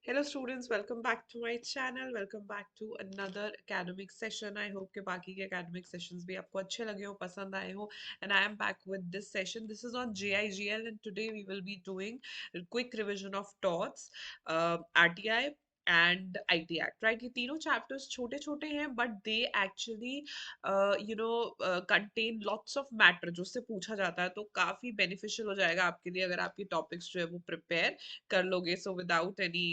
Hello students, welcome back to my channel. Welcome back to another academic session. I hope के बाकी के academic sessions भी आपको अच्छे लगे हो, पसंद आए हो. And I am back with this session. This is on JIGL and today we will be doing a quick revision of TOTS, RTI and IT Act. Right? ये तीनों chapters छोटे छोटे हैं but they actually contain lots of matter जो उससे पूछा जाता है तो काफी beneficial हो जाएगा आपके लिए अगर आपके topics जो है वो prepare कर लोगे. So without any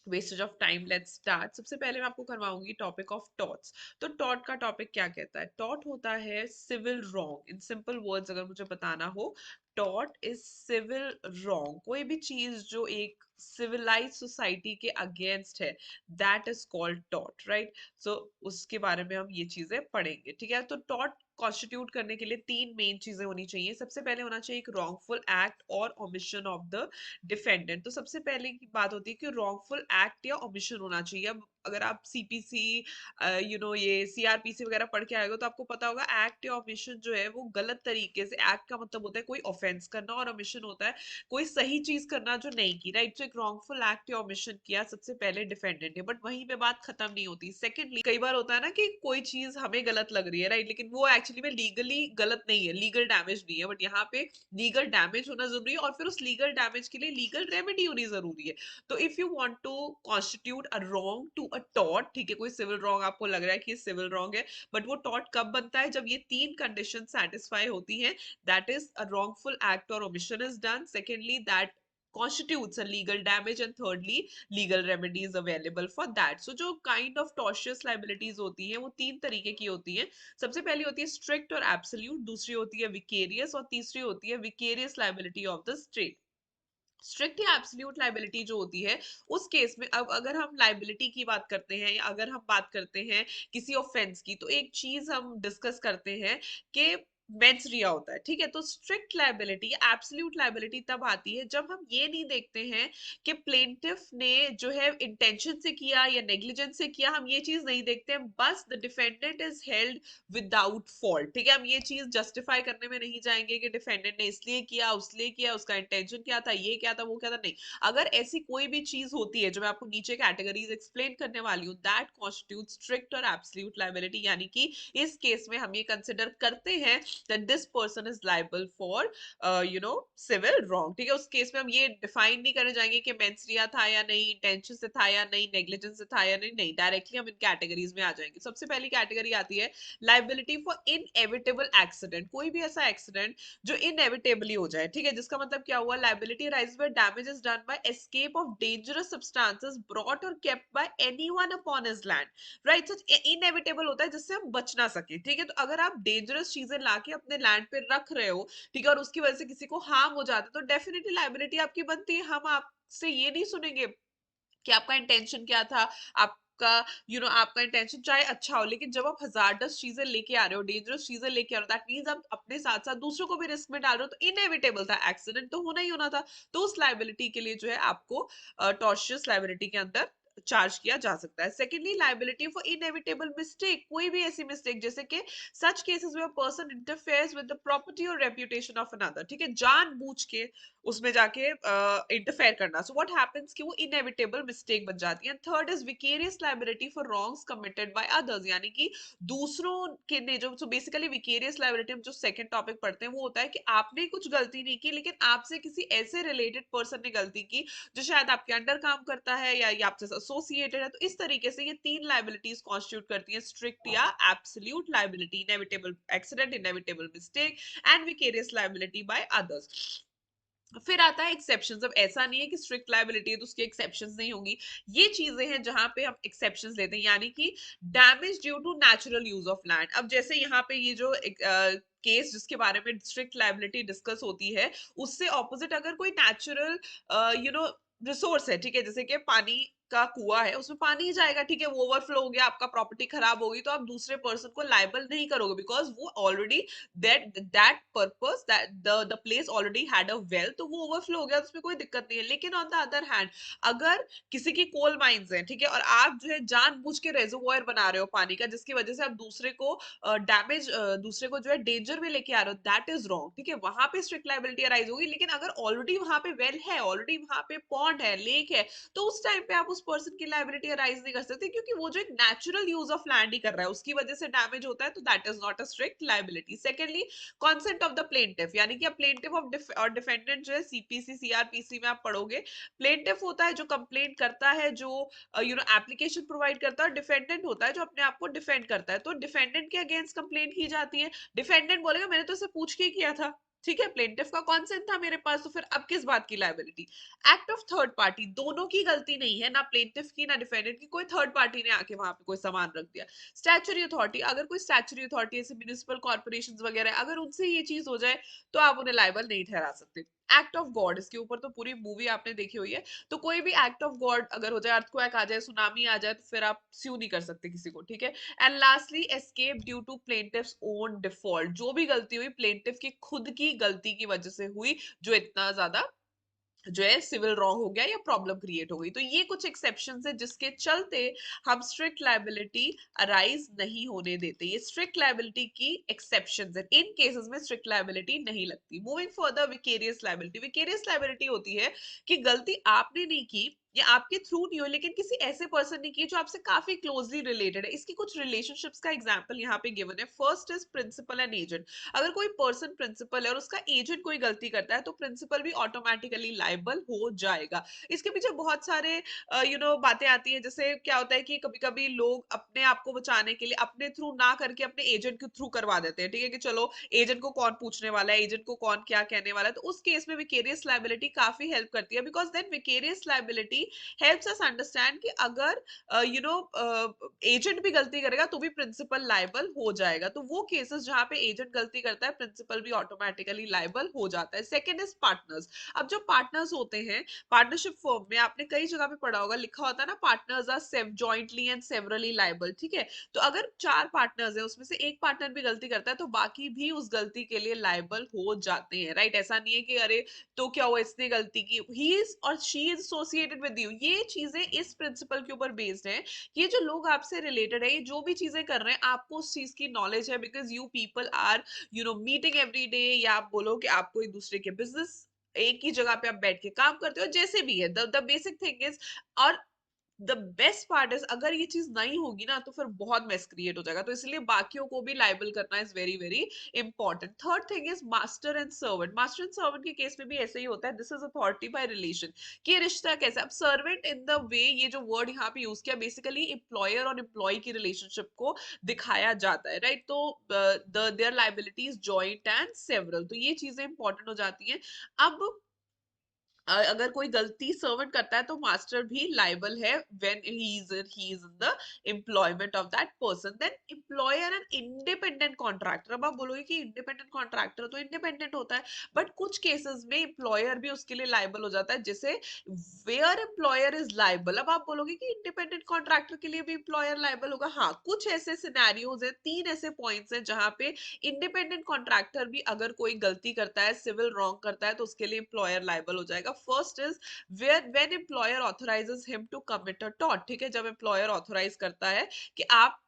wastage of time let's start. सबसे पहले मैं आपको करवाऊंगी टॉपिक ऑफ टॉट्स. तो टॉट का टॉपिक क्या कहता है? टॉट होता है civil wrong. In simple words अगर मुझे बताना हो, टॉट इज सिविल रॉन्ग. कोई भी चीज जो एक सिविलाइज सोसाइटी के अगेंस्ट है, दैट इज कॉल्ड टॉट. राइट? सो उसके बारे में हम ये चीजें पढ़ेंगे. ठीक है? तो टॉट कॉन्स्टिट्यूट करने के लिए तीन मेन चीजें होनी चाहिए. सबसे पहले होना चाहिए एक रॉन्गफुल एक्ट और ओमिशन ऑफ द डिफेंडेंट. तो सबसे पहले की बात होती है कि रॉन्गफुल एक्ट या ओमिशन होना चाहिए. अब अगर आप सीपीसी ये सीआरपीसी वगैरह पढ़ के आएगा तो आपको पता होगा एक्ट या ओमिशन जो है वो गलत तरीके से. एक्ट का मतलब होता है कोई ऑफेंस करना और ओमिशन होता है कोई सही चीज करना जो नहीं की. राइट? तो एक रॉन्गफुल एक्ट या ओमिशन किया सबसे पहले डिफेंडेंट ने, बट वहीं पे बात खत्म नहीं होती. सेकेंडली कई बार होता है ना कि कोई चीज हमें गलत लग रही है, राइट, लेकिन वो एक्चुअली में लीगली गलत नहीं है, लीगल डैमेज नहीं है, बट यहाँ पे लीगल डैमेज होना जरूरी है और फिर उस लीगल डैमेज के लिए लीगल रेमेडी होनी जरूरी है. तो if you want to constitute a wrong to a टॉट, ठीक है, कोई सिविल रॉन्ग आपको लग रहा है कि ये सिविल रॉन्ग है, बट वो टॉट कब बनता है? जब ये तीन कंडीशन सेटिस्फाई होती हैं. That is a wrongful act or omission is done. Secondly, that constitutes a legal damage, and thirdly legal remedy is available for that. So जो kind of tortious liabilities होती हैं वो तीन तरीके की होती हैं. सबसे पहली होती है स्ट्रिक्ट और एब्सोल्यूट, दूसरी होती है विकेरियस और तीसरी होती है vicarious liability of the state. Strict या एब्सोल्यूट लाइबिलिटी जो होती है उस केस में, अब अगर हम लाइबिलिटी की बात करते हैं या अगर हम बात करते हैं किसी ऑफेंस की, तो एक चीज हम डिस्कस करते हैं कि मेंस रिया होता है. ठीक है? तो स्ट्रिक्ट लाइबिलिटी, एब्सोल्यूट लाइबिलिटी तब आती है जब हम ये नहीं देखते हैं कि प्लेंटिफ ने जो है इंटेंशन से किया या नेग्लिजेंस से किया. हम ये चीज नहीं देखते हैं. बस the defendant is held without fault. ठीक है? हम ये चीज जस्टिफाई करने में नहीं जाएंगे कि डिफेंडेंट ने इसलिए किया, उसलिए किया, उसका इंटेंशन क्या था, ये क्या था, वो क्या था. नहीं. अगर ऐसी कोई भी चीज होती है जो मैं आपको नीचे कैटेगरीज एक्सप्लेन करने वाली हूँ, दैट कॉन्स्टिट्यूट स्ट्रिक्ट और एब्सोल्यूट लाइबिलिटी. यानी कि इस केस में हम ये कंसिडर करते हैं that this person is liable for civil wrong. ठीक है? उस केस में हम ये डिफाइन नहीं करने जाएंगे कि मेंसरिया था या नहीं, इंटेंशन से था या नहीं, नेग्लिजेंस से था या नहीं. नहीं, डायरेक्टली हम इन कैटेगरीज में आ जाएंगे. सबसे पहली कैटेगरी आती है लाइबिलिटी फॉर इनएविटेबल एक्सीडेंट. कोई भी ऐसा एक्सीडेंट जो इनएविटेबली हो जाए. ठीक है? जिसका मतलब क्या हुआ? Liability raise by damage is done by escape of dangerous substances brought और kept by anyone upon his land. Right? Such inevitable होता है जिससे हम बच ना सके. ठीक है? तो अगर आप डेंजरस चीजें लाके अपने लैंड पे रख रहे हो, ठीक है, और उसकी वजह से किसी को हार्म हो जाता है, तो डेफिनेटली लाइबिलिटी आपकी बनती है. हम आपसे ये नहीं सुनेंगे कि आपका इंटेंशन क्या था, आपका आपका इंटेंशन चाहे अच्छा हो, लेकिन जब आप हजार्डस चीजें लेके आ रहे हो, डेंजरस चीजें लेके आ रहे हो, दैट मींस आप अपने साथ साथ दूसरों को भी रिस्क में डाल रहे हो. तो इनएविटेबल था, एक्सीडेंट तो होना ही होना था. तो उस लाइबिलिटी के लिए जो है आपको टॉर्शियस लाइबिलिटी के अंदर चार्ज किया जा सकता है. Secondly liability for inevitable mistake. कोई भी ऐसी मिस्टेक जैसे कि such cases where person interferes with the property और रेपुटेशन ऑफ अनदर. ठीक है? जानबूझ के उसमें जाके इंटरफेयर करना. सो व्हाट हैपेंस कि वो इनएविटेबल मिस्टेक बन जाती है. Third is vicarious liability for wrongs committed by others. यानी कि दूसरों के ने जो, सो बेसिकली विकेरियस लाइबिलिटी हम जो सेकंड टॉपिक पढ़ते हैं वो होता है कि आपने कुछ गलती नहीं की, लेकिन आपसे किसी ऐसे रिलेटेड पर्सन ने गलती की जो शायद आपके अंडर काम करता है या ये आपसे एसोसिएटेड है. तो इस तरीके से ये तीन लाइबिलिटीज कॉन्स्टिट्यूट करती हैं स्ट्रिक्ट या absolute liability. Inevitable accident, inevitable mistake and vicarious liability by others. फिर आता है एक्सेप्शन. अब ऐसा नहीं है कि स्ट्रिक्ट लाइबिलिटी है तो उसकी एक्सेप्शन नहीं होंगी. ये चीजें हैं जहां पे हम एक्सेप्शन लेते हैं. यानी कि damage due to natural use of land. अब जैसे यहाँ पे ये जो केस जिसके बारे में स्ट्रिक्ट लाइबिलिटी डिस्कस होती है, उससे ऑपोजिट अगर कोई नेचुरल यू नो रिसोर्स है, ठीक है, जैसे कि पानी का कुआं है उसमें पानी ही जाएगा, ठीक है, वो ओवरफ्लो हो गया, आपका प्रॉपर्टी खराब होगी, तो आप दूसरे पर्सन को लायबल नहीं करोगे, बिकॉज वो already that purpose that the place already had a well, तो वो ओवरफ्लो हो गया, तो उसमें कोई दिक्कत नहीं है। लेकिन ऑन द अदर हैंड, अगर किसी की कोल माइंस है, ठीक है, और आप जो है जानबूझ के रेजर्वोयर बना रहे हो पानी का, जिसकी वजह से आप दूसरे को डैमेज, दूसरे को जो है डेंजर में लेके आ रहे हो, दैट इज रॉन्ग, ठीक है, वहां पे स्ट्रिक्ट लाइबिलिटी अराइज होगी। लेकिन अगर ऑलरेडी वहां पे वेल है, ऑलरेडी वहां पे पॉन्ड है, लेक है, तो उस टाइम पे आप उस पर्सन की लाइबिलिटी अराइज नहीं कर सकते, क्योंकि वो जो एक नेचुरल यूज ऑफ लैंड ही कर रहा है, उसकी वजह से डैमेज होता है, तो that is not a strict liability. Secondly, consent of the plaintiff, यानी कि प्लेंटिफ ऑफ और डिफेंडेंट जो है सीपीसी सीआरपीसी में आप पढ़ोगे, प्लेंटिफ होता है जो कंप्लेंट करता है, जो एप्लीकेशन प्रोवाइड करता है, और डिफेंडेंट होता है जो अपने आप को डिफेंड करता है। तो डिफेंडेंट के अगेंस्ट कंप्लेंट की जाती है, डिफेंडेंट बोलेगा मैंने तो इसे पूछ के ही किया था, ठीक है, प्लेंटिफ का कॉन्सेंट था मेरे पास, तो फिर अब किस बात की liability. Act of third party, दोनों की गलती नहीं है, ना प्लेंटिफ की ना डिफेंडेंट की, कोई थर्ड पार्टी ने आके वहां पे कोई सामान रख दिया। स्टैच्यूटरी अथॉरिटी, अगर कोई स्टैच्यूटरी अथॉरिटी जैसे म्युनिसिपल कॉर्पोरेशन वगैरह, अगर उनसे ये चीज हो जाए तो आप उन्हें लायबल नहीं ठहरा सकते। एक्ट ऑफ गॉड, इसके ऊपर तो पूरी मूवी आपने देखी हुई है, तो कोई भी एक्ट ऑफ गॉड अगर हो जाए, अर्थक्वेक आ जाए, सुनामी आ जाए, तो फिर आप स्यू नहीं कर सकते किसी को, ठीक है। And lastly, escape due to plaintiff's own default, जो भी गलती हुई प्लेंटिफ की खुद की गलती की वजह से हुई, जो इतना ज्यादा जो है सिविल रॉन्ग हो गया या प्रॉब्लम क्रिएट हो गई, तो ये कुछ एक्सेप्शंस है जिसके चलते हम स्ट्रिक्ट लायबिलिटी अराइज नहीं होने देते। ये स्ट्रिक्ट लायबिलिटी की एक्सेप्शंस है, इन केसेस में स्ट्रिक्ट लायबिलिटी नहीं लगती। Moving further, vicarious liability. Vicarious liability होती है कि गलती आपने नहीं की या आपके थ्रू नहीं हो, लेकिन किसी ऐसे पर्सन ने की जो आपसे काफी क्लोजली रिलेटेड है। इसकी कुछ रिलेशनशिप्स का एग्जांपल यहाँ पे गिवन है। First is principal and agent. अगर कोई पर्सन प्रिंसिपल है और उसका एजेंट कोई गलती करता है, तो प्रिंसिपल भी ऑटोमेटिकली लायबल हो जाएगा। इसके पीछे बहुत सारे बातें आती हैं, जैसे क्या होता है कि कभी कभी लोग अपने आप को बचाने के लिए अपने थ्रू ना करके अपने एजेंट के थ्रू करवा देते हैं, ठीक है, कि चलो एजेंट को कौन पूछने वाला है, एजेंट को कौन क्या कहने वाला है, तो उस केस में विकेरियस लायबिलिटी काफी हेल्प करती है, because then vicarious liability helps us understand कि अगर एजेंट भी गलती करेगा तो भी प्रिंसिपल लायबल हो जाएगा। तो वो केसेस जहां पे एजेंट गलती करता है, प्रिंसिपल भी ऑटोमेटिकली लायबल हो जाता है। Second is partners. अब जो पार्टनर्स होते हैं पार्टनरशिप फॉर्म में, आपने कई जगह पे पढ़ा होगा, लिखा होता है ना, partners are jointly and severally liable, ठीक है। तो अगर चार पार्टनर्स है, उसमें से एक पार्टनर भी गलती करता है, तो बाकी भी उस गलती के लिए लायबल हो जाते हैं, राइट। ऐसा नहीं है कि अरे तो क्या हुआ, इसने गलती की, ही इज और she is associated with you. ये चीजें इस प्रिंसिपल के ऊपर बेस्ड है। ये जो लोग आपसे रिलेटेड है, ये जो भी चीजें कर रहे हैं, आपको उस चीज की नॉलेज है, because you people are meeting every day, या आप बोलो कि आपको एक दूसरे के बिजनेस, एक ही जगह पे आप बैठ के काम करते हो, जैसे भी है, द बेसिक थिंग इज। और द बेस्ट पार्ट इज, अगर ये चीज नहीं होगी ना, तो फिर बहुत मेस क्रिएट हो जाएगा, तो इसलिए बाकियों को भी लाइबल करना is very very important. Third thing is master and servant. Master and servant के केस में भी ऐसे ही होता है, this is authority bye relation. कि ये रिश्ता कैसा, अब सर्वेंट इन द वे, ये जो वर्ड यहाँ पे यूज किया, बेसिकली एम्प्लॉयर और एम्प्लॉय की रिलेशनशिप को दिखाया जाता है, राइट। तो their liabilities joint and several, तो ये चीजें इंपॉर्टेंट हो जाती हैं। अब अगर कोई गलती सर्वेंट करता है, तो मास्टर भी लायबल है when he is in the employment of that person. Then employer and independent contractor. अब आप बोलोगे कि इंडिपेंडेंट कॉन्ट्रैक्टर तो इंडिपेंडेंट होता है, बट कुछ केसेस में एम्प्लॉयर भी उसके लिए लायबल हो जाता है, जैसे वेयर एम्प्लॉयर इज लायबल। अब आप बोलोगे कि इंडिपेंडेंट कॉन्ट्रैक्टर के लिए भी एम्प्लॉयर लायबल होगा। हाँ, कुछ ऐसे सिनेरियोज है, तीन ऐसे पॉइंट्स हैं जहां पे इंडिपेंडेंट कॉन्ट्रैक्टर भी अगर कोई गलती करता है, सिविल रॉन्ग करता है, तो उसके लिए एम्प्लॉयर लायबल हो जाएगा। First is where when employer authorises him to commit a tort, ठीक है, जब एम्प्लॉयर ऑथराइज करता है कि आप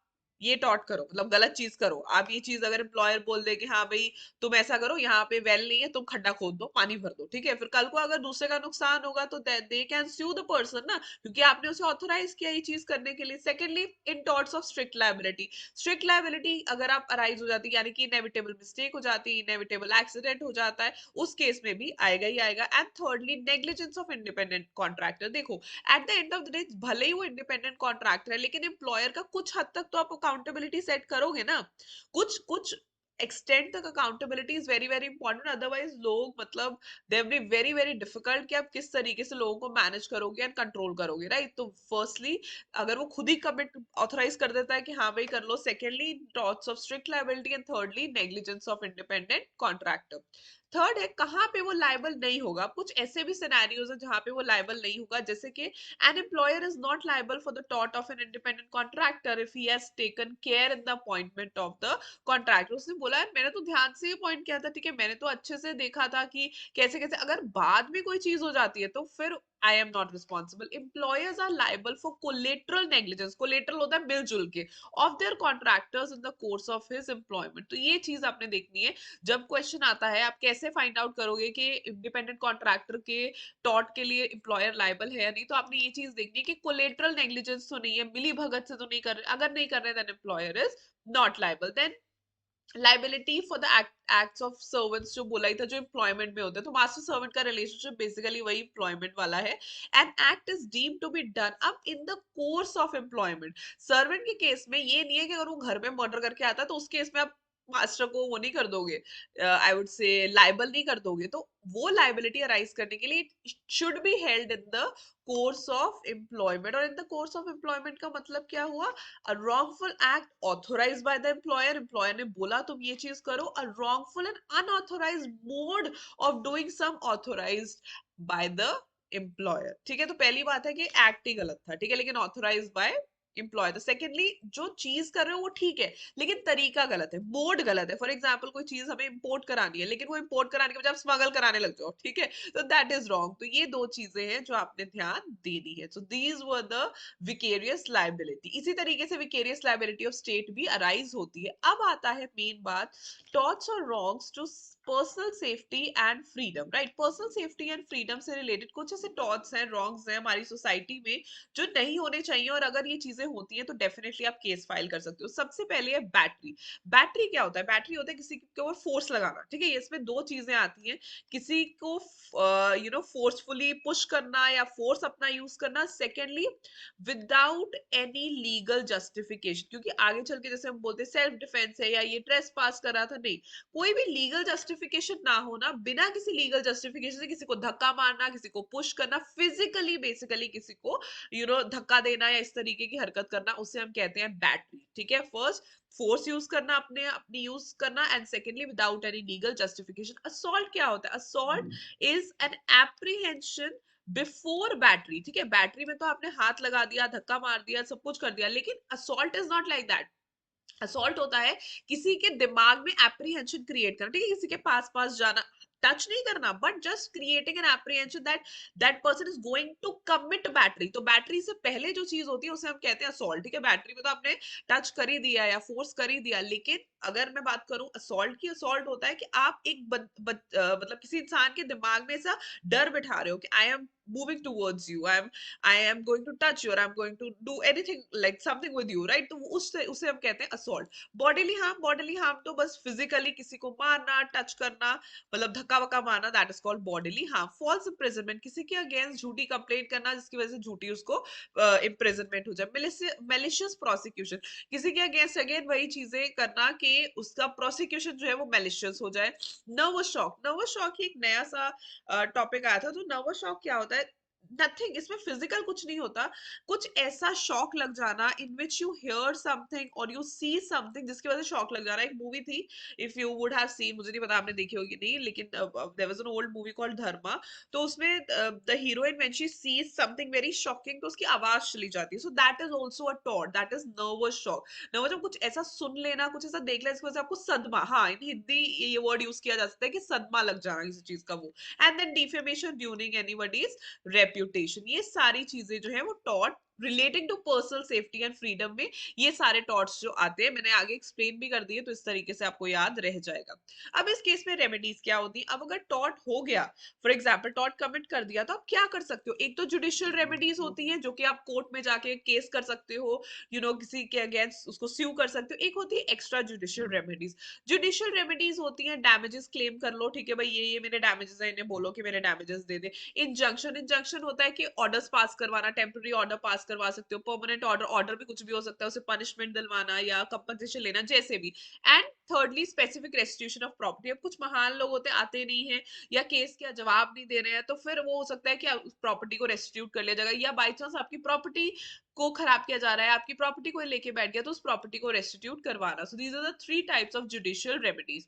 ये टॉर्ट करो, मतलब गलत चीज करो। आप ये चीज अगर एम्प्लॉयर बोल दे कि हाँ भाई तुम ऐसा करो, यहाँ पे वेल नहीं है, तुम खड्डा खोद दो, पानी भर दो, ठीक है, फिर कल को अगर दूसरे का नुकसान होगा, तो they can sue the person ना, क्योंकि आपने उसे ऑथराइज किया ये चीज करने के लिए। Secondly, in torts of strict liability. Strict liability अगर आप अराइज हो जाती है, यानी कि इनेविटेबल मिस्टेक हो जाती है, इनेविटेबल एक्सीडेंट हो जाता है, उस केस में भी आएगा ही आएगा। And thirdly, negligence of independent contractor. देखो, at the end of the day, भले ही वो इंडिपेंडेंट कॉन्ट्रैक्टर है, लेकिन एम्प्लॉयर का कुछ हद तक तो आप अकाउंटेबिलिटी सेट करोगे ना। कुछ कुछ एक्सटेंड तक accountability is very very important, otherwise लोग मतलब दे बी वेरी वेरी डिफिकल्ट कि आप किस तरीके से लोगों को मैनेज करोगे एंड कंट्रोल करोगे, राइट। तो फर्स्टली, अगर वो खुद ही कमिट ऑथराइज कर देता है कि हाँ भाई कर लो। Secondly, torts of strict liability. And thirdly, negligence of independent contractor. Third है कहाँ पे वो लायबल नहीं होगा। अब कुछ ऐसे भी सिनेरियोज है जहाँ पे वो लायबल नहीं होगा, जैसे कि an employer is not liable for the tort of an independent contractor if he has taken care in the appointment of the contractor. उसने बोला है मैंने तो ध्यान से ये पॉइंट किया था, ठीक है, मैंने तो अच्छे से देखा था कि कैसे कैसे, अगर बाद में कोई चीज हो जाती है तो फिर I am not responsible. Employers are liable for collateral negligence, collateral होता है मिलजुल के, of their contractors in the course of his employment. तो ये चीज आपने देखनी है। जब क्वेश्चन आता है आप कैसे फाइंड आउट करोगे कि इंडिपेंडेंट कॉन्ट्रैक्टर के टॉर्ट के लिए एम्प्लॉयर लायबल है या नहीं, तो आपने ये चीज देखनी है कि कोलेटरल नेग्लिजेंस तो नहीं है, मिली भगत से तो नहीं कर रहे, अगर नहीं कर रहे then employer is not liable. Then liability for the acts of servants, जो बोला ही था, जो एम्प्लॉयमेंट में होते हैं, तो मास्टर सर्वेंट का रिलेशनशिप बेसिकली वही एम्प्लॉयमेंट वाला है। An act is deemed to be done up in the course of employment. Servant के केस में ये नहीं है कि अगर वो घर में मर्डर करके आता है तो उस केस में आप मास्टर को वो नहीं कर दोगे, आई वुड से लाइबल नहीं कर दोगे। तो वो लाइबिलिटी अराइज करने के लिए should be held in the course of employment. और in the course of employment का मतलब क्या हुआ? a wrongful act authorized by the employer, employer ने बोला तुम ये चीज करो, a wrongful and unauthorized mode of doing some authorized by the employer। ठीक है, तो पहली बात है कि एक्ट ही गलत था, ठीक है, लेकिन ऑथोराइज बाय एम्प्लॉय। तो सेकेंडली जो चीज कर रहे हो वो ठीक है लेकिन तरीका गलत है, मोड गलत है। फॉर एग्जाम्पल कोई चीज हमें इंपोर्ट करानी है लेकिन वो इंपोर्ट कराने के बजाय आप स्मगल कराने लग जाओ, ठीक है, तो दैट इज रॉन्ग। तो ये दो चीजें हैं जो आपने ध्यान देनी है। So these were the vicarious liability. इसी तरीके से विकेरियस लाइबिलिटी ऑफ स्टेट भी अराइज होती है। अब आता है मेन बात, टॉर्ट्स और wrongs to personal safety and freedom, right. Personal safety and freedom से रिलेटेड कुछ ऐसे टॉर्ट्स हैं, रॉन्ग्स हैं हमारी सोसाइटी में जो नहीं होने चाहिए, और अगर ये चीजें होती हैं तो डेफिनेटली आप केस फाइल कर सकते हो। सबसे पहले है बैटरी। बैटरी क्या होता है? बैटरी होता है किसी के ऊपर फोर्स लगाना, ठीक है, इसमें दो चीजें आती हैं, किसी को फोर्सफुली पुश करना या फोर्स अपना यूज करना, secondly without any legal justification. क्योंकि आगे चल के जैसे हम बोलते हैं सेल्फ डिफेंस है या ये ट्रेस पास कर रहा था, नहीं, कोई भी लीगल जस्टिफिकेशन ना होना, बिना किसी लीगल जस्टिफिकेशन से किसी को धक्का मारना, किसी को पुश करना, फिजिकली बेसिकली किसी को धक्का देना या इस तरीके की हरकत करना, उसे हम कहते हैं बैटरी, ठीक है। फर्स्ट फोर्स यूज करना, अपनी यूज करना, and secondly without any legal justification. Assault क्या होता है? Assault is an apprehension before battery, ठीक है, बैटरी में तो आपने हाथ लगा दिया, धक्का मार दिया, सब कुछ कर दिया, लेकिन assault is not like that. Assault होता है किसी के दिमाग में एप्रीहेंशन क्रिएट करना, ठीक है, किसी के पास पास जाना, टच नहीं करना, but just creating an apprehension that that person is going to commit battery. तो बैटरी से पहले जो चीज होती है उसे हम कहते हैं असॉल्ट, ठीक है। बैटरी में तो आपने टच कर ही दिया या फोर्स कर ही दिया, लेकिन अगर मैं बात करूं असॉल्ट की, असॉल्ट होता है कि आप एक मतलब किसी इंसान के दिमाग में ऐसा डर बिठा रहे हो कि I am moving towards you, I am going to touch you, or I'm going to do anything like something with you, right? तो उसे हम कहते हैं assault। bodily harm, bodily harm तो बस physically किसी को मारना, टच करना, मतलब धक्का वक्का मारना, that is called bodily harm। false imprisonment, किसी के अगेंस्ट झूठी कंप्लेंट करना जिसकी वजह से झूठी उसको imprisonment हो जाए। malicious prosecution, किसी के अगेंस्ट अगेन वही चीजें करना कि उसका प्रोसिक्यूशन जो है वो malicious हो जाए। नर्वस शॉक, नर्वस शॉक ही एक नया सा टॉपिक आया था। तो नर्वस शॉक क्या होता है? नथिंग, इसमें फिजिकल कुछ नहीं होता, कुछ ऐसा शॉक लग जाना in which you hear something और यू सी समथिंग जिसकी वजह से शॉक लग जाना। एक मूवी थी, if you would have seen, मुझे नहीं पता आपने देखी होगी नहीं, लेकिन there was an old movie called Dharma. तो उसमें the heroine when she sees something very shocking तो उसकी आवाज चली जाती है। So that is also a टॉट, that is nervous shock. Nervous जब कुछ ऐसा सुन लेना, कुछ ऐसा देख लेना जिसकी वजह से आपको सदमा, हाँ इन हिंदी ये वर्ड यूज किया जा सकता है कि सदमा लग जाना किसी चीज का वो। And then defamation during anybody's reputation, ये सारी चीजें जो है वो टॉट relating to personal safety and freedom में, ये सारे टॉट्स जो आते हैं मैंने आगे एक्सप्लेन भी कर दिए, तो इस तरीके से आपको याद रह जाएगा। अब इस केस में रेमेडीज क्या होती है? अब अगर टॉट हो गया, फॉर एग्जाम्पल टॉट कमिट कर दिया, तो आप क्या कर सकते हो? एक तो जुडिशियल रेमेडीज होती है जो कि आप कोर्ट में जाके केस कर सकते हो, किसी के अगेंस्ट उसको स्यू कर सकते हो। एक होती है extra judicial remedies. Judicial remedies होती है डैमेजेस क्लेम कर लो, ठीक है भाई ये मेरे डैमेजेस है, इन्हें बोलो कि मेरे डैमेजेस दे दे। इंजंक्शन, इंजंक्शन होता है कि ऑर्डर्स पास करवाना, टेम्पररी ऑर्डर पास करवा सकते हो, परमानेंट ऑर्डर, ऑर्डर भी कुछ भी हो सकता है, उसे पनिशमेंट दिलवाना या कंपनसेशन लेना, जैसे भी। And thirdly specific restitution of property. अब कुछ महान लोग होते आते नहीं है या केस का जवाब नहीं दे रहे हैं, तो फिर वो हो सकता है कि उस प्रॉपर्टी को रेस्टिट्यूट कर लिया जाएगा, या बाई चांस आपकी प्रॉपर्टी को खराब किया जा रहा है, आपकी प्रॉपर्टी को लेके बैठ गया, तो उस प्रॉपर्टी को रेस्टिट्यूट करवाना। So these are the three types of judicial remedies.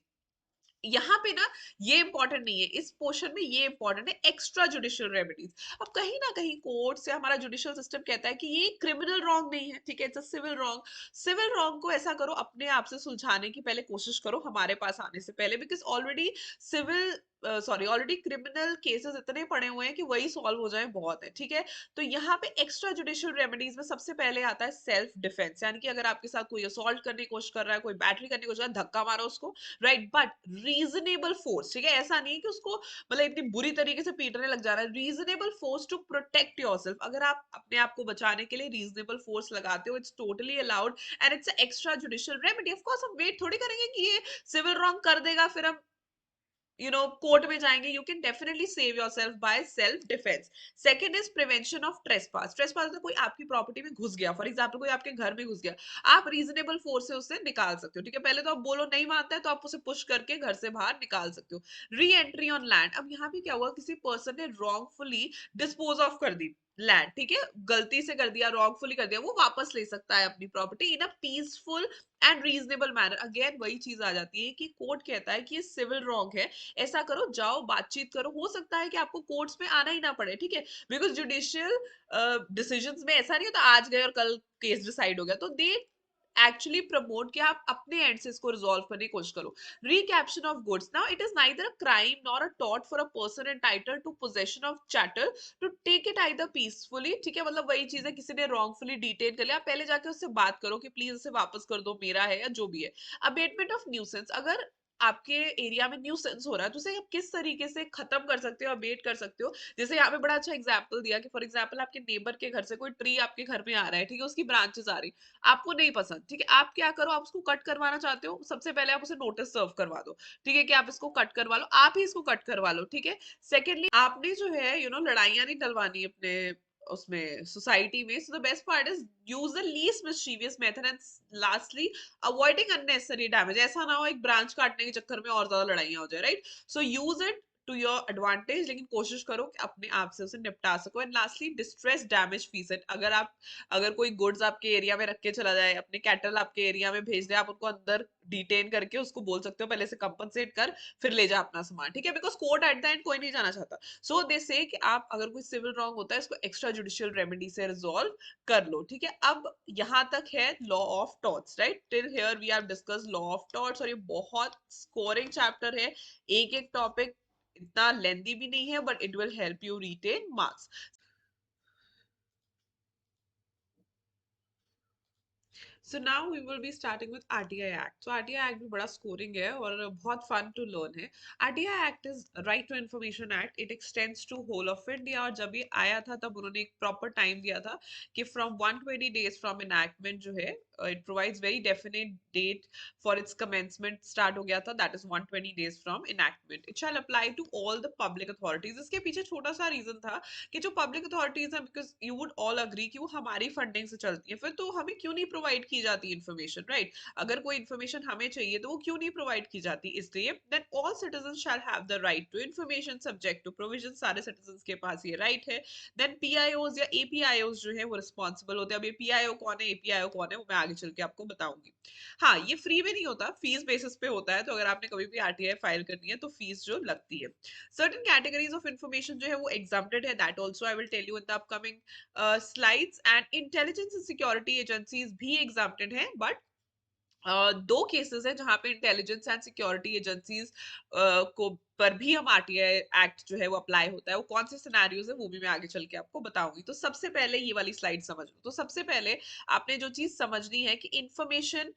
यहाँ पे ना ये इंपॉर्टेंट नहीं है, इस पोर्शन में ये इंपॉर्टेंट है, एक्स्ट्रा जुडिशियल रेमेडीज। अब कहीं ना कहीं कोर्ट से हमारा जुडिशियल सिस्टम कहता है कि ये क्रिमिनल रॉन्ग नहीं है, ठीक है, it's a civil wrong. Civil wrong को ऐसा करो, अपने आप से सुलझाने की पहले कोशिश करो हमारे पास आने से पहले, because already civil sorry already criminal cases इतने पड़े हुए हैं कि वही सॉल्व हो जाए बहुत है, ठीक है। तो यहाँ पे एक्स्ट्रा जुडिशियल रेमेडीज में सबसे पहले आता है सेल्फ डिफेंस, यानी कि अगर आपके साथ कोई असॉल्ट करने की कोशिश कर रहा है, कोई बैटरी करने की कोशिश कर रहा है, धक्का मारो उसको, राइट, बट रीजनेबल फोर्स, ठीक है, ऐसा नहीं कि उसको मतलब इतनी बुरी तरीके से पीटने लग जा रहा है, reasonable force to protect yourself. अगर आप अपने आप को बचाने के लिए रीजनेबल फोर्स लगाते हो, it's totally allowed and it's extra judicial remedy. Of course हम वेट थोड़ी करेंगे कि ये सिविल रॉन्ग कर देगा फिर हम कोर्ट में जाएंगे। You can definitely save yourself by self defence. Second is prevention of trespass. Trespass तो कोई आपकी प्रॉपर्टी में घुस गया, फॉर एग्जांपल कोई आपके घर में घुस गया, आप रीजनेबल फोर्स से उसे निकाल सकते हो, ठीक है। पहले तो आप बोलो नहीं मानता है तो आप उसे पुश करके घर से बाहर निकाल सकते हो। Re entry on land. अब यहाँ पे क्या हुआ, किसी पर्सन ने रॉन्गफुली डिस्पोज ऑफ कर दी लैंड, ठीक है, गलती से कर दिया, रॉन्गफुली कर दिया, वो वापस ले सकता है अपनी property in a peaceful and reasonable manner. Again वही चीज आ जाती है कि कोर्ट कहता है कि ये सिविल रॉन्ग है, ऐसा करो, जाओ बातचीत करो, हो सकता है कि आपको कोर्ट्स में आना ही ना पड़े, ठीक है, बिकॉज जुडिशियल डिसीजंस में ऐसा नहीं होता आज गए और कल केस डिसाइड हो गया। तो दे एक्चुअली प्रमोट कि आप अपने एंड से इसको रिजॉल्व करने की कोशिश करो। Recaption of goods. Now it is neither a crime nor a टॉट for a person entitled to possession of chattel to take it either peacefully, ठीक है, मतलब वही चीज है, किसी ने रॉन्गफुली डिटेन कर लिया, आप पहले जाके उससे बात करो कि प्लीज इसे वापस कर दो, मेरा है या जो भी है। Abatement of nuisance. अगर आपके एरिया में न्यूसेंस हो रहा है तो उसे आप किस तरीके से खत्म कर सकते हो, अबेट कर सकते हो। जैसे यहाँ पे बड़ा अच्छा एग्जाम्पल दिया कि फॉर एग्जाम्पल आपके नेबर के घर से कोई ट्री आपके घर में आ रहा है, ठीक है, उसकी ब्रांचेस आ रही, आपको नहीं पसंद, ठीक है, आप क्या करो, आप उसको कट करवाना चाहते हो, सबसे पहले आप उसे नोटिस सर्व करवा दो, ठीक है, कि आप इसको कट करवा लो, आप ही इसको कट करवा लो, ठीक है। सेकेंडली आपने जो है लड़ाइयां नहीं डलवानी अपने उसमें सोसाइटी में। So the best part is use the least mischievous method and lastly avoiding unnecessary damage. ऐसा ना हो एक ब्रांच काटने के चक्कर में और ज्यादा लड़ाइयां हो जाए, right. So use it to your advantage, लेकिन कोशिश करो कि अपने आप से उसे निपटा सको। And lastly distress damage fees it. अगर कोई गुड्स आपके एरिया में रख के चला जाए, अपने कैटल आपके एरिया में भेज दे, आप उनको अंदर डिटेन करके उसको बोल सकते हो पहले से कंपनसेट कर, फिर ले जा अपना सामान, ठीक है, because court at the and कोई नहीं जाना चाहता। सो दे से कि आप अगर कोई सिविल रॉन्ग होता है इसको एक्स्ट्रा जुडिशियल रेमेडी से रिजॉल्व कर लो, ठीक है। अब यहाँ तक है law of torts, right, till here we have discuss law of torts, और ये बहुत स्कोरिंग चैप्टर है, एक एक टॉपिक इतना लेंदी भी नहीं है, but it will help you retain marks. So now we will be starting with RTI Act. So RTI Act भी बड़ा scoring है और बहुत fun to learn है। RTI Act is Right to Information Act. It extends to whole of India, और जब ये आया था तब उन्होंने एक proper time दिया था कि from 120 days from enactment जो है, it provides very definite date for its commencement start हो गया था, that is 120 days from enactment. It shall apply to all the public authorities. इसके पीछे छोटा सा reason था कि जो पब्लिक अथॉरिटीज है, because you would all agree कि वो हमारी फंडिंग से चलती है, फिर तो हमें क्यों नहीं प्रोवाइड की जाती इन्फॉर्मेशन, राइट। अगर कोई इन्फॉर्मेशन हमें चाहिए तो वो क्यों नहीं प्रोवाइड की जाती, इसलिए then all citizen shall have the right to information subject to provision. सारे सिटीजन के पास ये राइट है। देन पीआईओज या एपीआईओज जो है वो रिस्पॉन्सिबल होते हैं। अब ये पीआईओ कौन है, एपीआईओ कौन है, वो मैं आगे चल के आपको बताऊंगी। हाँ, ये फ्री में नहीं होता, फीस बेसिस पे होता है, तो अगर आपने कभी भी आरटीआई फाइल करनी है तो फीस जो लगती है। Certain categories of information जो है वो exempted है, that also I will tell you in the upcoming slides. And intelligence and security agencies भी exempted है, but दो केसेस है जहां पे इंटेलिजेंस एंड सिक्योरिटी एजेंसीज को पर भी हम आरटीआई एक्ट जो है वो अप्लाई होता है। वो कौन से सिनेरियोज है वो भी मैं आगे चल के आपको बताऊंगी। तो सबसे पहले ये वाली स्लाइड समझ लो। तो सबसे पहले आपने जो चीज समझनी है कि इंफॉर्मेशन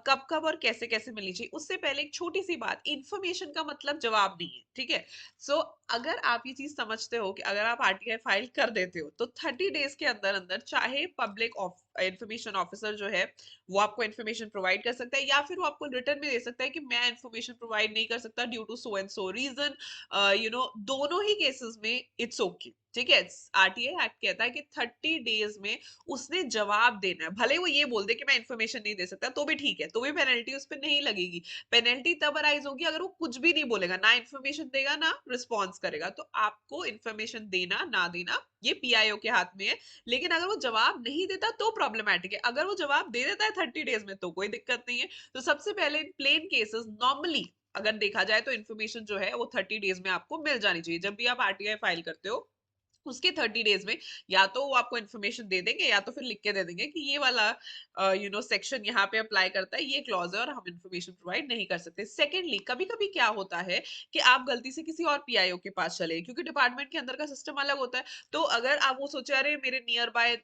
कब कब और कैसे कैसे मिलनी चाहिए, उससे पहले एक छोटी सी बात, इंफॉर्मेशन का मतलब जवाब नहीं है, ठीक है। सो अगर आप ये चीज समझते हो कि अगर आप आरटीआई फाइल कर देते हो तो 30 डेज के अंदर अंदर चाहे पब्लिक इंफॉर्मेशन ऑफिसर जो है वो आपको इन्फॉर्मेशन प्रोवाइड कर सकता है, या फिर वो आपको रिटर्न में दे सकता है कि मैं इन्फॉर्मेशन प्रोवाइड नहीं कर सकता due to so and so reason. दोनों ही केसेस में इट्स ओके, ठीक है। आरटीआई एक्ट कहता है कि 30 डेज में उसने जवाब देना है, भले वो ये बोल दे कि मैं इन्फॉर्मेशन नहीं दे सकता तो भी ठीक है, तो भी पेनल्टी उस पर नहीं लगेगी। पेनल्टी तब अराइज होगी अगर वो कुछ भी नहीं बोलेगा, ना इन्फॉर्मेशन देगा ना रिस्पॉन्स करेगा। तो आपको इन्फॉर्मेशन देना ना देना ये पीआईओ के हाथ में है। लेकिन अगर वो जवाब नहीं देता तो प्रॉब्लमैटिक है, अगर वो जवाब दे देता है 30 डेज में तो कोई दिक्कत नहीं है। तो सबसे पहले इन प्लेन केसेस नॉर्मली अगर देखा जाए तो इन्फॉर्मेशन जो है वो 30 डेज में आपको मिल जानी चाहिए। जब भी आप आरटीआई फाइल करते हो उसके 30 डेज में या तो वो आपको इन्फॉर्मेशन दे देंगे या तो फिर लिख के दे देंगे कि ये वाला सेक्शन यहाँ पे अप्लाई करता है, ये क्लॉज है और हम इन्फॉर्मेशन प्रोवाइड नहीं कर सकते। सेकेंडली कभी कभी क्या होता है कि आप गलती से किसी और पीआईओ के पास चले, क्योंकि डिपार्टमेंट के अंदर का सिस्टम अलग होता है। तो अगर आप वो सोचे अरे मेरे नियर बाय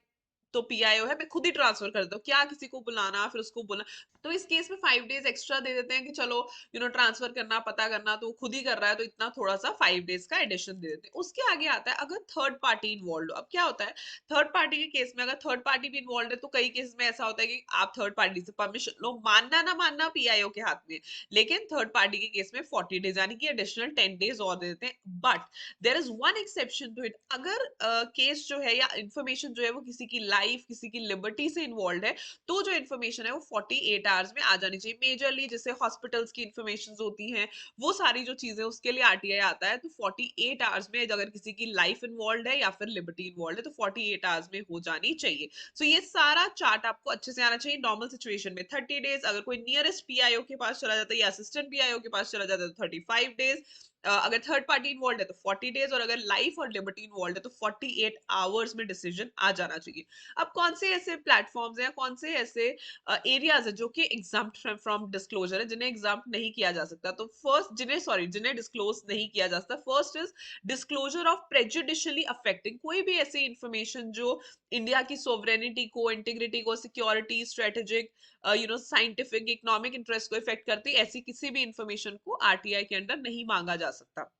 तो पीआईओ है, मैं खुद ही ट्रांसफर कर देता हूँ, क्या किसी को बुलाना फिर उसको बोलना। तो इस केस में 5 डेज एक्स्ट्रा दे देते हैं कि चलो ट्रांसफर करना पता करना तो वो खुद ही कर रहा है, तो इतना थोड़ा सा 5 डेज का एडिशन दे देते हैं। उसके आगे आता है अगर थर्ड पार्टी इन्वॉल्व हो। अब क्या होता है थर्ड पार्टी के केस में, अगर थर्ड पार्टी भी इन्वॉल्व है तो कई केस में ऐसा होता है कि आप थर्ड पार्टी से परमिशन लो, मानना ना मानना पीआईओ के हाथ में। लेकिन थर्ड पार्टी के केस में 40 डेज यानी कि एडिशनल 10 डेज और दे देते हैं। But there is one exception to it. अगर केस जो है या इंफॉर्मेशन जो है वो किसी की लाइफ किसी की लिबर्टी से इन्वॉल्व है, तो जो इन्फॉर्मेशन है वो 48 आवर्स में आ जानी चाहिए। मेजरली जैसे हॉस्पिटल्स की इन्फॉर्मेशन होती हैं, वो सारी जो चीजें उसके लिए आरटीआई आता है। तो 48 आवर्स में अगर किसी की लाइफ इन्वॉल्व है या फिर लिबर्टी इन्वॉल्व है तो 48 आवर्स में हो जानी चाहिए। सो ये सारा चार्ट आपको अच्छे से आना चाहिए। नॉर्मल सिचुएशन में 30 डेज, अगर कोई नियरेस्ट पीआईओ के पास चला जाता है या असिस्टेंट पीआईओ के पास चला जाता है तो 35 डेज। अगर थर्ड पार्टी इन्वॉल्व है तो 40 डेज, और अगर लाइफ और लिबर्टी इन्वॉल्व है तो 48 आवर्स में डिसीजन आ जाना चाहिए। अब कौन से ऐसे प्लेटफॉर्म्स हैं, कौन से ऐसे एरियाज है जो कि एग्जाम्प्ट फ्रॉम डिस्क्लोजर है, जिन्हें एग्जाम्प्ट नहीं किया जा सकता। तो फर्स्ट जिन्हें डिस्क्लोज नहीं किया जा सकता, first is disclosure of prejudicially affecting कोई भी ऐसी इंफॉर्मेशन जो इंडिया की सोवरेनिटी को, इंटीग्रिटी को, security, strategic, scientific, economic interest को इफेक्ट करती ऐसी किसी भी इंफॉर्मेशन को आरटीआई के अंडर नहीं मांगा जा सकता।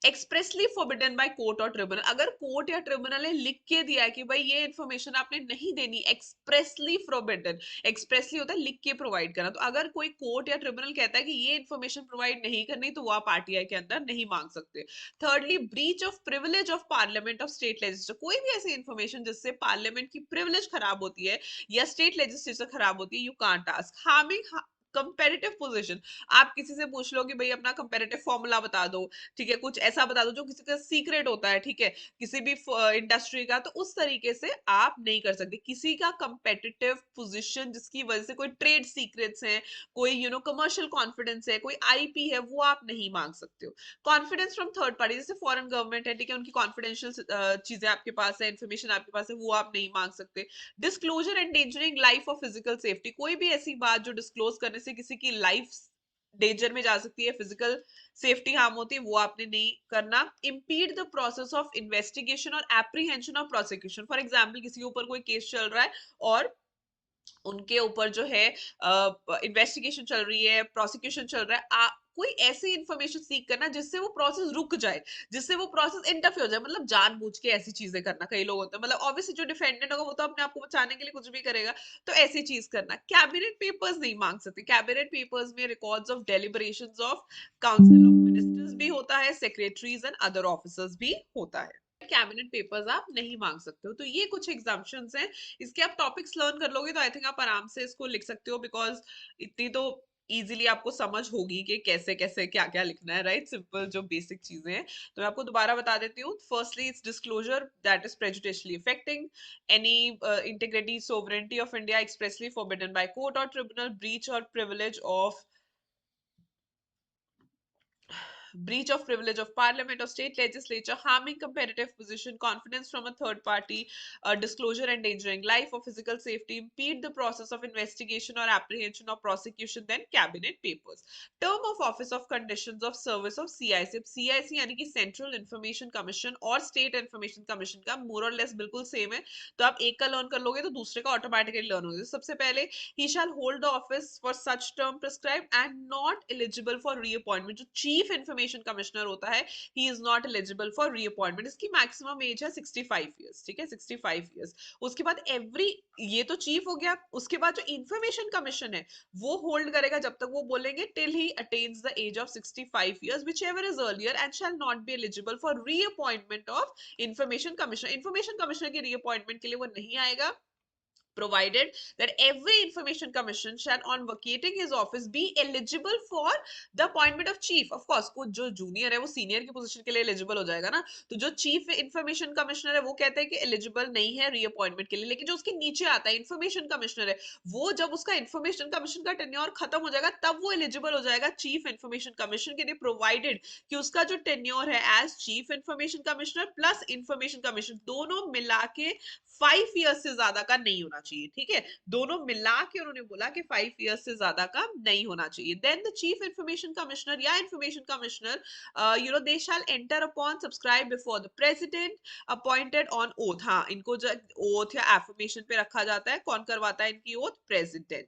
एक्सप्रेसली फॉरबिडन बाय कोर्ट और ट्रिब्यूनल, अगर कोर्ट या ट्रिब्यूनल ने लिख के दिया है कि भाई ये इन्फॉर्मेशन आपने नहीं देनी, एक्सप्रेसली फॉरबिडन। एक्सप्रेसली होता है लिख के प्रोवाइड करना। तो अगर कोई कोर्ट या ट्रिब्यूनल कहता है कि ये इन्फॉर्मेशन प्रोवाइड नहीं करनी तो वो आप आरटीआई के अंदर नहीं मांग सकते। Thirdly breach of privilege of parliament of state legislature, कोई भी ऐसी इन्फॉर्मेशन जिससे पार्लियामेंट की प्रिविलेज खराब होती है या स्टेट लेजिस्लेचर खराब होती है, you can't ask. Harming comparative position, आप किसी से पूछ लो कि भाई अपना कंपेरेटिव फॉर्मूला बता दो, ठीक है, कुछ ऐसा बता दो जो किसी का सीक्रेट होता है, ठीक है, किसी भी इंडस्ट्री का, तो उस तरीके से आप नहीं कर सकते। किसी का कंपेटिटिव पोजीशन जिसकी वजह से कोई ट्रेड सीक्रेट्स हैं, कोई कमर्शियल कॉन्फिडेंस है, कोई आईपी है, वो आप नहीं मांग सकते हो। कॉन्फिडेंस फ्रॉम थर्ड पार्टी, जैसे फॉरेन गवर्नमेंट है, ठीक है, उनकी कॉन्फिडेंशियल चीजें आपके पास है, इन्फॉर्मेशन आपके पास है, वो आप नहीं मांग सकते। डिस्क्लोजर एंडेंजरिंग लाइफ और फिजिकल सेफ्टी, कोई भी ऐसी बात जो डिस्क्लोज करने से किसी की लाइफ डेंजर में जा सकती है, फिजिकल सेफ्टी हार्म होती है, वो आपने नहीं करना। Impede the process of investigation और apprehension of prosecution, for example किसी के ऊपर कोई केस चल रहा है और उनके ऊपर जो है इन्वेस्टिगेशन चल रही है, प्रोसिक्यूशन चल रहा है, कोई ऐसी इंफॉर्मेशन सीख करना जिससे वो प्रोसेस रुक जाए, जिससे वो प्रोसेस इंटरफेयर हो जाए, मतलब जानबूझ के ऐसी चीजें करना। कई लोग होते हैं, मतलब ऑब्वियसली जो डिफेंडेंट होगा वो तो अपने आप को बचाने के लिए कुछ भी करेगा, तो ऐसी चीज करना। कैबिनेट पेपर्स नहीं मांग सकते। कैबिनेट पेपर्स में records of deliberations of council of ministers भी होता है, सेक्रेटरीज एंड अदर ऑफिसर्स भी होता है। कैबिनेट पेपर्स आप नहीं मांग सकते हो। तो ये कुछ एग्जाम्पशंस हैं। इसके आप टॉपिक्स लर्न कर लोगे तो आई थिंक आप आराम से इसको लिख सकते हो, बिकॉज इतनी तो इजीली आपको समझ होगी कि कैसे कैसे क्या क्या लिखना है, राइट। सिंपल जो बेसिक चीजें हैं तो मैं आपको दोबारा बता देती हूँ। Firstly it's disclosure that is prejudicially affecting any integrity sovereignty of India expressly forbidden by court और ट्रिब्यूनल, ब्रीच और privilege of breach of privilege of parliament or state legislature, harming competitive position, confidence from a third party, disclosure endangering life or physical safety, impede the process of investigation or apprehension or prosecution, then cabinet papers. Term of office of conditions of service of CIC, CIC यानी कि central information commission और state information commission का मोर और less बिल्कुल same है। तो आप एक का लर्न कर लोगे तो दूसरे का ऑटोमेटिकली लर्न हो जाएगा। सबसे पहले he shall hold the office for such term prescribed and not eligible for reappointment, जो चीफ इंफॉर्मेशन कमिश्नर होता है he is not eligible for reappointment। इसकी मैक्सिमम एज है 65 इयर्स, ठीक है, 65 इयर्स। उसके बाद एवरी, ये तो चीफ हो गया, उसके बाद जो इंफॉर्मेशन कमीशन है वो होल्ड करेगा जब तक वो बोलेंगे till he attains the age of 65 years whichever is earlier and shall not be eligible for reappointment of information commissioner। information commissioner की reappointment के लिए वो नहीं आएगा। provided that every information commission shall on vacating his office be eligible for the appointment of chief. Of course कुछ जो junior है वो सीनियर की पोजीशन के लिए एलिजिबल हो जाएगा ना, तो जो चीफ इंफॉर्मेशन कमिश्नर है वो कहते हैं कि एलिजिबल नहीं है रीअपॉइंटमेंट के लिए, लेकिन जो उसके नीचे आता है इंफॉर्मेशन कमिश्नर है, वो जब उसका इंफॉर्मेशन कमीशन का टेन्योर खत्म हो जाएगा तब वो एलिजिबल हो जाएगा चीफ इंफॉर्मेशन कमीशन के लिए, प्रोवाइडेड कि उसका जो टेन्योर है as chief information commissioner plus information commissioner दोनों मिला के 5 ईयर्स से ज्यादा का नहीं होना चाहिए, ठीक है, दोनों मिला के उन्होंने बोला कि 5 ईयर्स से ज्यादा का नहीं होना चाहिए। Then the chief information commissioner या information commissioner they shall enter upon subscribe before the president appointed on oath. हाँ, इनको जो ओथ या एफर्मेशन पे रखा जाता है, कौन करवाता है इनकी oath? President.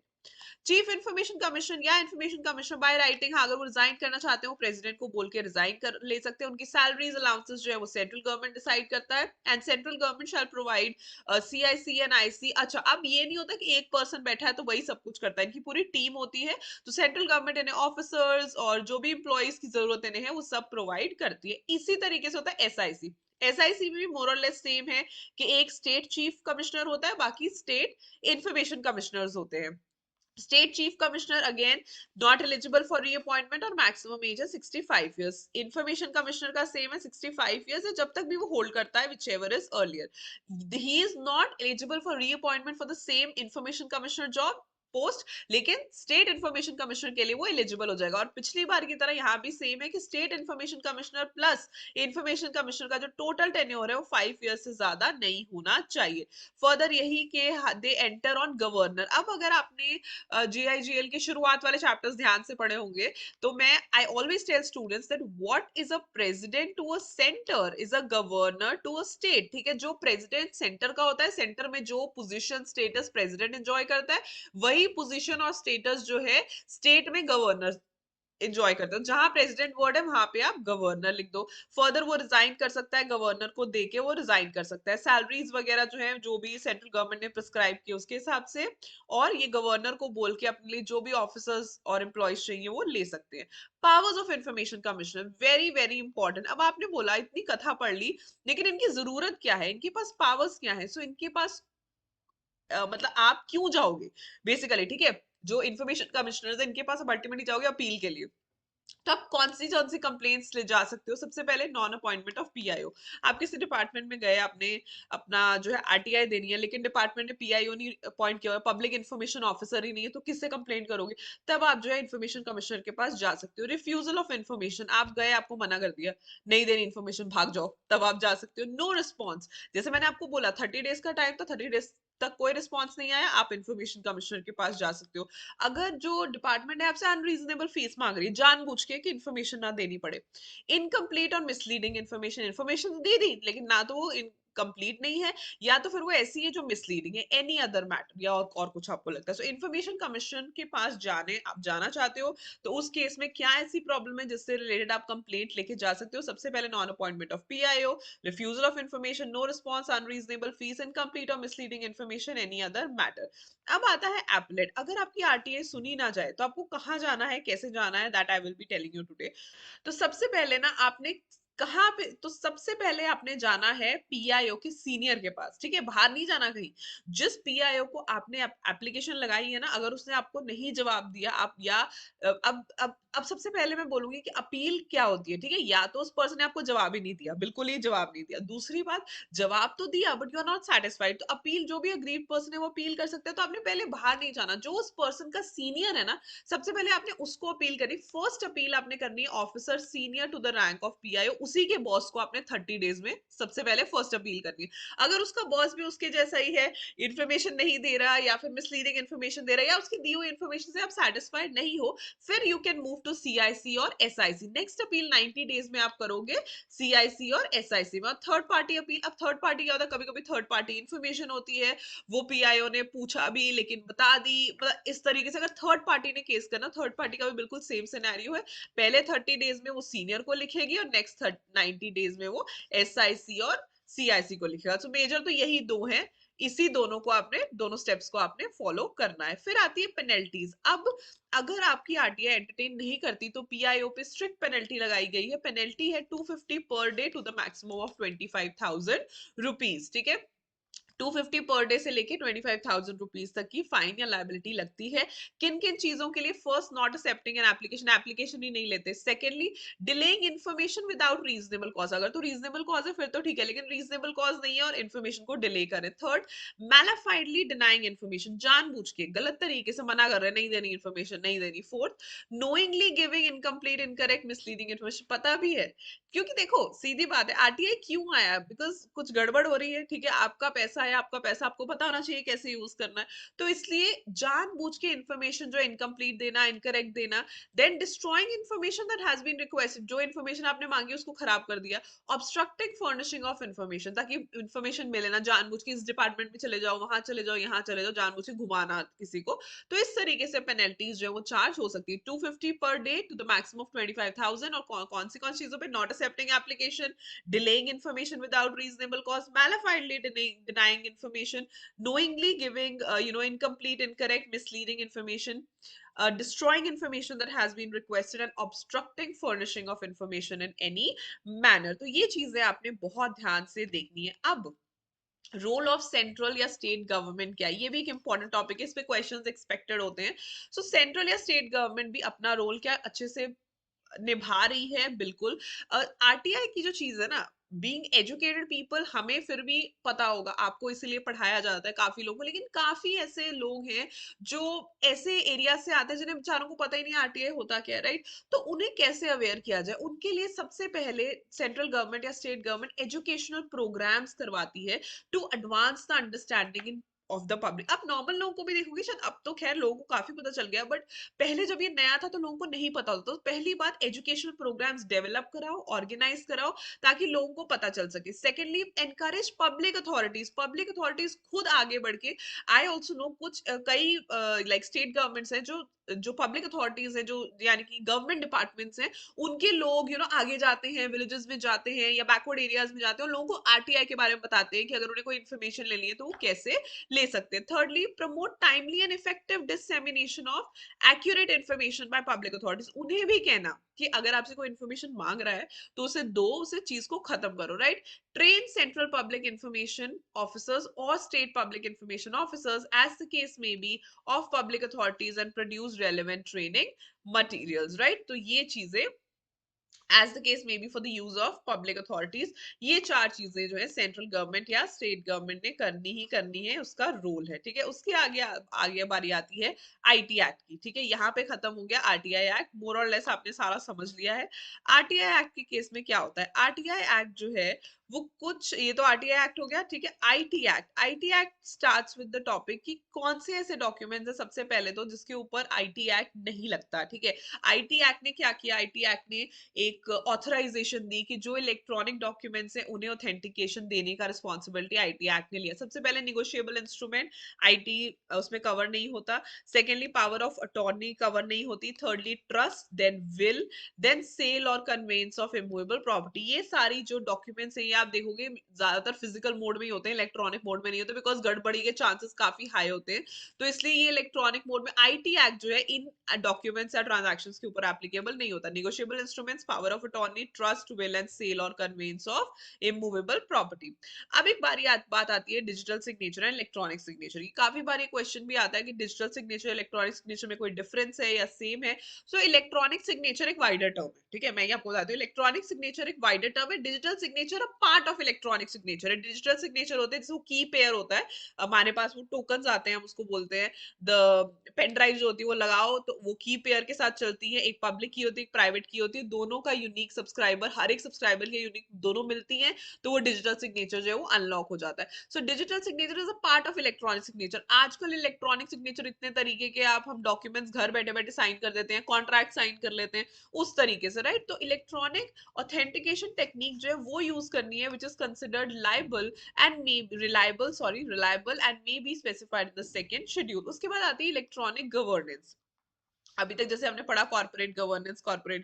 Chief information commission या इंफॉर्मेशन कमीशन बाय राइटिंग, हाँ, अगर वो रिजाइन करना चाहते हो प्रेसिडेंट को बोल के रिजाइन कर ले सकते हैं। उनकी सैलरीज अलाउंसेस जो है वो सेंट्रल गवर्नमेंट डिसाइड करता है and central government shell provide CIC and IC. अच्छा, अब ये नहीं होता कि एक पर्सन बैठा है तो वही सब कुछ करता है, इनकी पूरी टीम होती है, तो सेंट्रल गवर्नमेंट इन्हें ऑफिसर्स और जो भी इंप्लॉइज की जरूरत इन्हें है वो सब प्रोवाइड करती है। इसी तरीके से होता है एसआईसी। एसआईसी में भी मोर और लेस सेम है कि एक स्टेट चीफ कमिश्नर होता है, बाकी स्टेट इंफॉर्मेशन कमिश्नर्स होते हैं। State Chief Commissioner again not eligible for reappointment और maximum age है 65 years. Information Commissioner का same है 65 years है, जब तक भी वो hold करता है whichever is earlier. He is not eligible for reappointment for the same Information Commissioner job post, लेकिन स्टेट इंफॉर्मेशन कमिश्नर के लिए वो एलिजिबल हो जाएगा। और पिछली बार की तरह यहाँ भी सेम है कि state information commissioner plus information commissioner का जो टोटल टेन्योर है वो 5 ईयर से ज्यादा नहीं होना चाहिए। फर्दर यही के दे एंटर ऑन गवर्नर। अब अगर आपने जीआईजीएल के शुरुआत वाले चैप्टर्स ध्यान से पढ़े होंगे तो मैं I always tell students that what is a president to a centre is a governor to a state. ठीक है, जो प्रेसिडेंट सेंटर का होता है, सेंटर में जो पोजीशन स्टेटस प्रेसिडेंट एंजॉय करता है, वही पोजीशन और स्टेटस जो है स्टेट में गवर्नर एंजॉय करते हो। जहां प्रेसिडेंट वर्ड है वहां पे आप गवर्नर लिख दो। फर्दर वो रिजाइन कर सकता है, गवर्नर को देके वो रिजाइन कर सकता है। सैलरीज वगैरह जो है जो भी सेंट्रल गवर्नमेंट ने प्रिस्क्राइब किए उसके हिसाब से, और ये गवर्नर को बोल के अपने लिए जो भी ऑफिसर्स और एम्प्लॉयज चाहिए वो ले सकते हैं। Powers of information commissioner very very important. अब आपने बोला इतनी कथा पढ़ ली, लेकिन इनकी जरूरत क्या है, इनके पास पावर्स क्या है? सो इनके पास मतलब आप क्यों जाओगे बेसिकली, ठीक है, जो इन्फॉर्मेशन कमिश्नर है इनके पास आप अल्टीमेटली जाओगे अपील के लिए। तो आप कौन सी कंप्लेंट्स ले जा सकते हो? सबसे पहले नॉन अपॉइंटमेंट ऑफ पीआईओ। आप किसी डिपार्टमेंट में गए, आपने अपना जो है आरटीआई देनी है, लेकिन डिपार्टमेंट ने पीआईओ नहीं अपॉइंट किया हुआ, पब्लिक इन्फॉर्मेशन ऑफिसर ही नहीं है, तो किससे कंप्लेंट करोगे? तब आप जो है इन्फॉर्मेशन कमिश्नर के पास जा सकते हो। रिफ्यूजल ऑफ इन्फॉर्मेशन, आप गए, आपको मना कर दिया, नहीं देनी इन्फॉर्मेशन, भाग जाओ, तब आप जा सकते हो। नो रिस्पॉन्स, जैसे मैंने आपको बोला 30 डेज का टाइम था, 30 डेज तक कोई रिस्पॉन्स नहीं आया, आप इन्फॉर्मेशन कमिश्नर के पास जा सकते हो। अगर जो डिपार्टमेंट है आपसे अनरीजनेबल फीस मांग रही है जानबूझ के कि इन्फॉर्मेशन ना देनी पड़े, इनकम्प्लीट और मिसलीडिंग इन्फॉर्मेशन, इन्फॉर्मेशन दे दी लेकिन ना तो वो कंप्लीट नहीं है, या तो फिर वो ऐसी है जो मिसलीडिंग है, एनी अदर मैटर, या और कुछ आपको लगता है। सो इन्फॉर्मेशन कमीशन के पास आप जाना चाहते हो तो उस केस में क्या ऐसी प्रॉब्लम है जिससे रिलेटेड आप कंप्लेंट लेके जा सकते हो? सबसे पहले non appointment of PIO, refusal of information, no response, unreasonable fees, incomplete और misleading information, any other matter. अब आता है एपलेट। अगर आपकी आरटीआई सुनी ना जाए तो आपको कहाँ जाना है, कैसे जाना है, that I will be telling you today. तो सबसे पहले ना आपने कहाँ पे, तो सबसे पहले आपने जाना है पीआईओ के सीनियर के पास, ठीक है, बाहर नहीं जाना कहीं। जिस पीआईओ को आपने एप्लीकेशन लगाई है ना, अगर उसने आपको नहीं जवाब दिया, आप या अब सबसे पहले मैं बोलूंगी कि अपील क्या होती है, ठीक है, या तो उस पर्सन ने आपको जवाब ही नहीं दिया, बिल्कुल ही जवाब नहीं दिया, दूसरी बात जवाब तो दिया but you are not satisfied, तो अपील जो भी अग्रीड पर्सन है वो अपील कर सकते हैं। तो आपने पहले बाहर नहीं जाना, जो उस पर्सन का सीनियर है ना, सबसे पहले आपने उसको अपील करी। फर्स्ट अपील आपने करनी है officer senior to the rank of PIO, उसी के बॉस को आपने 30 डेज में सबसे पहले फर्स्ट अपील करनी है। अगर उसका बॉस भी उसके जैसा ही है, इन्फॉर्मेशन नहीं दे रहा या फिर मिसलीडिंग इन्फॉर्मेशन दे रहा है या उसकी दी हुई इन्फॉर्मेशन से आप सेटिस्फाइड नहीं हो, फिर you can move to CIC और एसआईसी। नेक्स्ट अपील 90 डेज में आप करोगे सीआईसी और एसआईसी में। थर्ड पार्टी अपील, अब थर्ड पार्टी क्या होता है, कभी कभी थर्ड पार्टी इन्फॉर्मेशन होती है, वो पीआईओ ने पूछा भी लेकिन बता दी, मतलब इस तरीके से अगर थर्ड पार्टी ने केस करना, थर्ड पार्टी का भी बिल्कुल सेम सिनेरियो है। पहले 30 डेज में वो सीनियर को लिखेगी और नेक्स्ट 90 डेज में वो एसआईसी और सीआईसी को लिखेगा। तो मेजर तो यही दो हैं, इसी दोनों को आपने, दोनों स्टेप्स को आपने फॉलो करना है। फिर आती है पेनल्टीज। अब अगर आपकी आरटीआई एंटरटेन नहीं करती तो पीआईओ पे स्ट्रिक्ट पेनल्टी लगाई गई है। पेनल्टी है 250 per day to the maximum of 25,000 rupees, ठीक है, 250 पर डे से लेके 25,000 रुपीज तक की फाइन या लाइबिलिटी लगती है। किन किन चीजों के लिए? First, not accepting an application, application ही नहीं लेते। Secondly, delaying information without reasonable cause, अगर तो रीजनेबल कॉज है फिर तो ठीक है, लेकिन रीजनेबल कॉज नहीं है और इन्फॉर्मेशन को डिले करे। थर्ड, मैलाफाइडली डिनाइंग इन्फॉर्मेशन, जानबूझ के गलत तरीके से मना कर रहे हैं, नहीं देनी इन्फॉर्मेशन, नहीं देनी। Fourth, knowingly giving incomplete, incorrect, misleading information, पता भी है, क्योंकि देखो सीधी बात है, आरटीआई क्यों आया? बिकॉज कुछ गड़बड़ हो रही है, ठीक है, आपका पैसा है, आपका पैसा आपको पता होना चाहिए कैसे यूज करना है, तो इसलिए जानबूझ के इन्फॉर्मेशन जो इनकम्प्लीट देना, इनकरेक्ट देना, then destroying information that has been requested, जो इन्फॉर्मेशन आपने मांगी उसको खराब कर दिया, ऑब्स्ट्रक्टिंग फर्निशिंग ऑफ इन्फॉर्मेशन, ताकि इन्फॉर्मेशन मिले ना, जानबूझ के इस डिपार्टमेंट में चले जाओ, वहां चले जाओ, यहाँ चले जाओ, जानबूझ के घुमाना किसी को, तो इस तरीके से पेनल्टीज जो है वो चार्ज हो सकती है 250 per day to the maximum of 25,000। और कौन सी चीजों पे? Not accepting application, delaying information without reasonable cause, malafidely denying information, knowingly giving incomplete, incorrect, misleading information, destroying information that has been requested, and obstructing furnishing of information in any manner। तो ये चीजें आपने बहुत ध्यान से देखनी है। अब रोल ऑफ सेंट्रल या स्टेट गवर्नमेंट क्या है, ये भी एक इंपॉर्टेंट टॉपिक है, इस पे क्वेश्चंस एक्सपेक्टेड होते हैं। सो सेंट्रल या स्टेट गवर्नमेंट भी अपना रोल क्या अच्छे से निभा रही है, बिल्कुल। आरटीआई की जो चीज है ना, बीइंग एजुकेटेड पीपल, हमें फिर भी पता होगा, आपको इसीलिए पढ़ाया जाता है काफी लोगों को, लेकिन काफी ऐसे लोग हैं जो ऐसे एरिया से आते हैं जिन्हें बेचारों को पता ही नहीं आरटीआई होता क्या है, राइट? तो उन्हें कैसे अवेयर किया जाए? उनके लिए सबसे पहले सेंट्रल गवर्नमेंट या स्टेट गवर्नमेंट एजुकेशनल प्रोग्राम्स करवाती है to advance the understanding in of the public. अब नॉर्मल लोगों को भी देखोगे, शायद अब तो खैर लोगों को काफी पता चल गया, बट पहले जब ये नया था तो लोगों को नहीं पता होता। तो पहली बात, एजुकेशनल प्रोग्राम्स डेवलप कराओ, ऑर्गेनाइज कराओ, ताकि लोगों को पता चल सके। सेकेंडली, एनकरेज पब्लिक अथॉरिटीज खुद आगे बढ़ के, आई ऑल्सो नो कुछ कई लाइक स्टेट गवर्नमेंट्स हैं जो जो पब्लिक अथॉरिटीज हैं, जो यानी कि गवर्नमेंट डिपार्टमेंट्स हैं, उनके लोग आगे जाते हैं, विलेजेस में जाते हैं या बैकवर्ड एरियाज में जाते हैं, और लोगों को आरटीआई के बारे में बताते हैं कि अगर उन्हें कोई इन्फॉर्मेशन लेनी है तो वो कैसे ले सकते हैं। Thirdly, promote timely and effective dissemination of accurate information by public authorities, उन्हें भी कहना कि अगर आपसे कोई इन्फॉर्मेशन मांग रहा है तो उसे दो, उसे चीज को खत्म करो, right? Train central public information officers और state public information officers as the case may be of public authorities and produce relevant training materials, right? तो ये चीजें as the case may be for the use of public authorities, ये चार चीजें जो है central government या state government ने करनी ही करनी है, उसका रोल है, ठीक है। उसके आगे आगे बारी आती है आईटी एक्ट की, ठीक है। यहाँ पे खत्म हो गया आरटीआई एक्ट, मोर और लेस आपने सारा समझ लिया है। आरटीआई एक्ट के केस में क्या होता है? आरटीआई एक्ट जो है वो कुछ, ये तो आरटीआई एक्ट हो गया, ठीक है। IT act starts with the topic कि कौन से ऐसे डॉक्यूमेंट्स है सबसे पहले तो जिसके ऊपर आईटी एक्ट नहीं लगता, ठीक है। आईटी एक्ट ने क्या किया? आईटी एक्ट ने एक ऑथराइजेशन दी कि जो इलेक्ट्रॉनिक डॉक्यूमेंट्स हैं उन्हें ऑथेंटिकेशन देने का रिस्पॉन्सिबिलिटी आईटी एक्ट ने लिया। सबसे पहले निगोशिएबल इंस्ट्रूमेंट आईटी उसमें कवर नहीं होता। Secondly, power of attorney cover नहीं होती। Thirdly, trust, then will, then sale और कन्वेंस ऑफ इमूवेबल प्रॉपर्टी। ये सारी जो डॉक्यूमेंट्स हैं ये आप देखोगे ज्यादातर फिजिकल मोड में ही होते हैं, इलेक्ट्रॉनिक मोड में नहीं होते, बिकॉज गड़बड़ी के चांसेस काफी हाई होते हैं। तो इसलिए ये इलेक्ट्रॉनिक मोड में आईटी एक्ट जो है इन डॉक्यूमेंट्स या ट्रांजैक्शंस के ऊपर एप्लीकेबल नहीं होता। Negotiable instruments, power of attorney, trust, will and sale और कन्वेंस ऑफ इमूवेबल प्रॉपर्टी। अब एक बात आती है digital signature and electronic signature की। काफी बार ये क्वेश्चन भी आता है कि डिजिटल सिग्नेचर इलेक्ट्रॉनिक सिग्नेचर में कोई डिफरेंस है या सेम है। सो इलेक्ट्रॉनिक सिग्नेचर एक वाइडर टर्म है, ठीक है, मैं ये आपको बताती हूँ। इलेक्ट्रॉनिक सिग्नेचर एक वाइडर टर्म है, digital signature a part of electronic signature है। डिजिटल सिग्नेचर होते हैं जिसको की पेयर होता है, हमारे पास वो टोकन आते हैं, हम उसको बोलते हैं द पेन ड्राइव जो होती है वो लगाओ तो वो की पेयर के साथ चलती है। एक पब्लिक की होती है, एक प्राइवेट की होती है, दोनों का यूनिक सब्सक्राइबर, हर एक सब्सक्राइबर के यूनिक दोनों मिलती हैं, तो वो डिजिटल सिग्नेचर जो है वो अनलॉक हो जाता है। So digital signature is a part of electronic signature. आजकल इलेक्ट्रॉनिक सिग्नेचर इतने तरीके के आप हम डॉक्यूमेंट्स घर बैठे बैठे साइन कर देते हैं, कॉन्ट्रैक्ट साइन कर लेते हैं उस तरीके से, राइट? तो इलेक्ट्रॉनिक ऑथेंटिकेशन टेक्निक जो है वो यूज करनी है, which is considered liable and may reliable and may be specified in the second schedule. उसके बाद आती है इलेक्ट्रॉनिक गवर्नेंस। अभी तक जैसे हमने पढ़ा corporate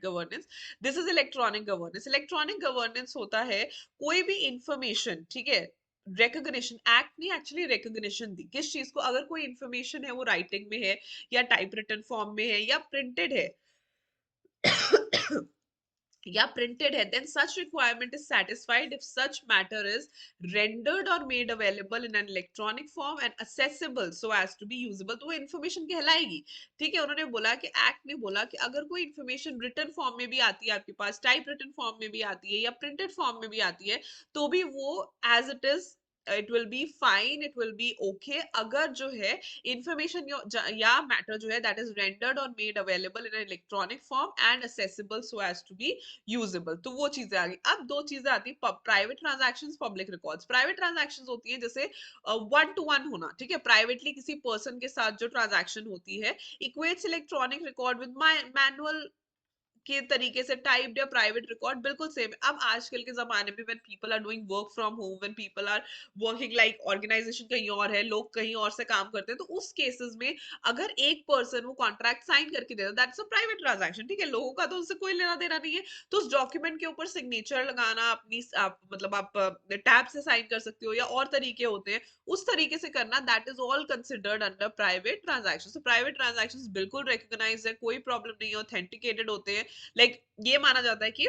governance, this is electronic governance. Electronic governance होता है कोई भी इंफॉर्मेशन, ठीक है, रिकॉग्निशन, एक्ट ने एक्चुअली रिकॉग्निशन दी किस चीज को? अगर कोई इंफॉर्मेशन है वो राइटिंग में है या टाइप रिटन फॉर्म में है या प्रिंटेड है या प्रिंटेड है, then such requirement is satisfied if such matter is rendered or made available in an electronic form and accessible so as to be usable. तो वो इंफॉर्मेशन कहलाएगी। ठीक है, उन्होंने बोला कि एक्ट ने बोला कि अगर कोई इंफॉर्मेशन रिटन फॉर्म में भी आती है आपके पास, टाइप रिटन फॉर्म में भी आती है या प्रिंटेड फॉर्म में भी आती है, तो भी वो as it is it will be fine, it will be okay, अगर जो है इंफॉर्मेशन या मैटर जो है दैट इज रेंडर्ड और made available in electronic form and accessible so as to be usable. तो वो चीजें आ गई। अब दो चीजें आती है, private transactions, public records. Private transactions होती हैं जैसे वन टू वन होना, ठीक है, प्राइवेटली किसी पर्सन के साथ जो ट्रांजैक्शन होती है, equates electronic record with manual के तरीके से टाइप्ड या प्राइवेट रिकॉर्ड, बिल्कुल सेम। अब आजकल के जमाने में when people are doing work from home, when people are working like organisation कहीं और है, लोग कहीं और से काम करते हैं, तो उस केसेस में अगर एक पर्सन वो कॉन्ट्रैक्ट साइन करके देता, दैट्स अ प्राइवेट ट्रांजैक्शन। ठीक है, लोगों का तो उससे कोई लेना देना नहीं है, तो उस डॉक्यूमेंट के ऊपर सिग्नेचर लगाना, अपनी आप मतलब आप टैब से साइन कर सकते हो या और तरीके होते हैं, उस तरीके से करना, that is all considered under private transaction. तो प्राइवेट ट्रांजैक्शंस बिल्कुल रिकॉग्नाइज्ड है, कोई प्रॉब्लम नहीं है, ऑथेंटिकेटेड होते हैं। लाइक ये माना जाता है कि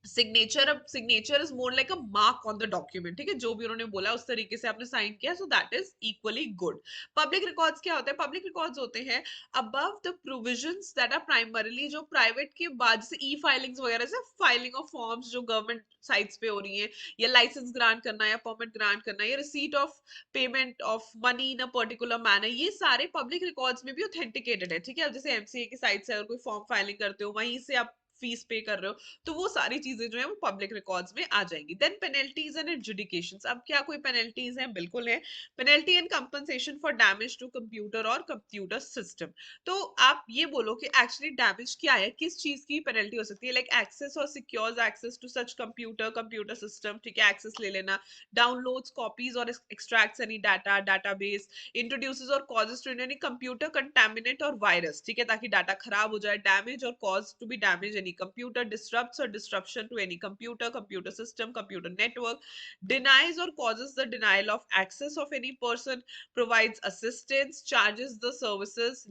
सिग्नेचर, अब signature is more like a mark on the document. ठीक है, जो भी उन्होंने बोला उस तरीके से आपने साइन किया, so that is equally good. Public records क्या होता है? पब्लिक रिकॉर्ड्स होते हैं above the provisions that are primarily, जो प्राइवेट के बाद से ई फाइलिंग्स वगैरह से फाइलिंग ऑफ फॉर्म्स जो गवर्नमेंट साइट्स पे हो रही है, या लाइसेंस ग्रांट करना या परमिट ग्रांट करना या receipt of payment of money in a particular manner, ये सारे पब्लिक रिकॉर्ड्स में भी ऑथेंटिकेटेड है। ठीक है, अब जैसे एमसीए की साइट से अगर कोई फॉर्म फाइलिंग करते हो, वहीं से आप फीस पे कर रहे हो, तो वो सारी चीजें जो है वो पब्लिक रिकॉर्ड्स में आ जाएंगी। Then penalties and adjudications. अब क्या कोई पेनल्टीज हैं? बिल्कुल है। Penalty and compensation for damage to computer और कंप्यूटर सिस्टम। तो आप ये बोलो कि एक्चुअली डैमेज क्या है, किस चीज की पेनल्टी हो सकती है? लाइक एक्सेस और secures access to such computer, computer system, ठीक है, एक्सेस ले लेना, डाउनलोड्स, कॉपीज और extracts any data, database, introduces और causes to any computer contaminate और वायरस, ठीक है, ताकि डाटा खराब हो जाए, डैमेज और cause to be damage any computer, disrupts or disruption to any computer, computer system, computer network, denies or causes the denial of access of any person, provides assistance, charges the services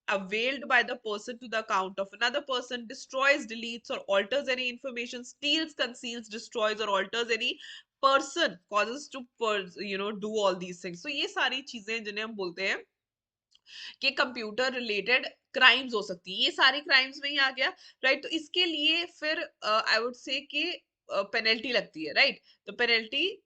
availed by the person to the account of another person, destroys, deletes or alters any information, steals, conceals, destroys or alters any person, causes to do all these things. So ये सारी चीजें जिन्हें हम बोलते हैं कि computer related crimes हो सकती है, ये सारी क्राइम्स में ही आ गया, राइट। तो इसके लिए फिर आई वुड से कि पेनल्टी लगती है, राइट। तो पेनल्टी,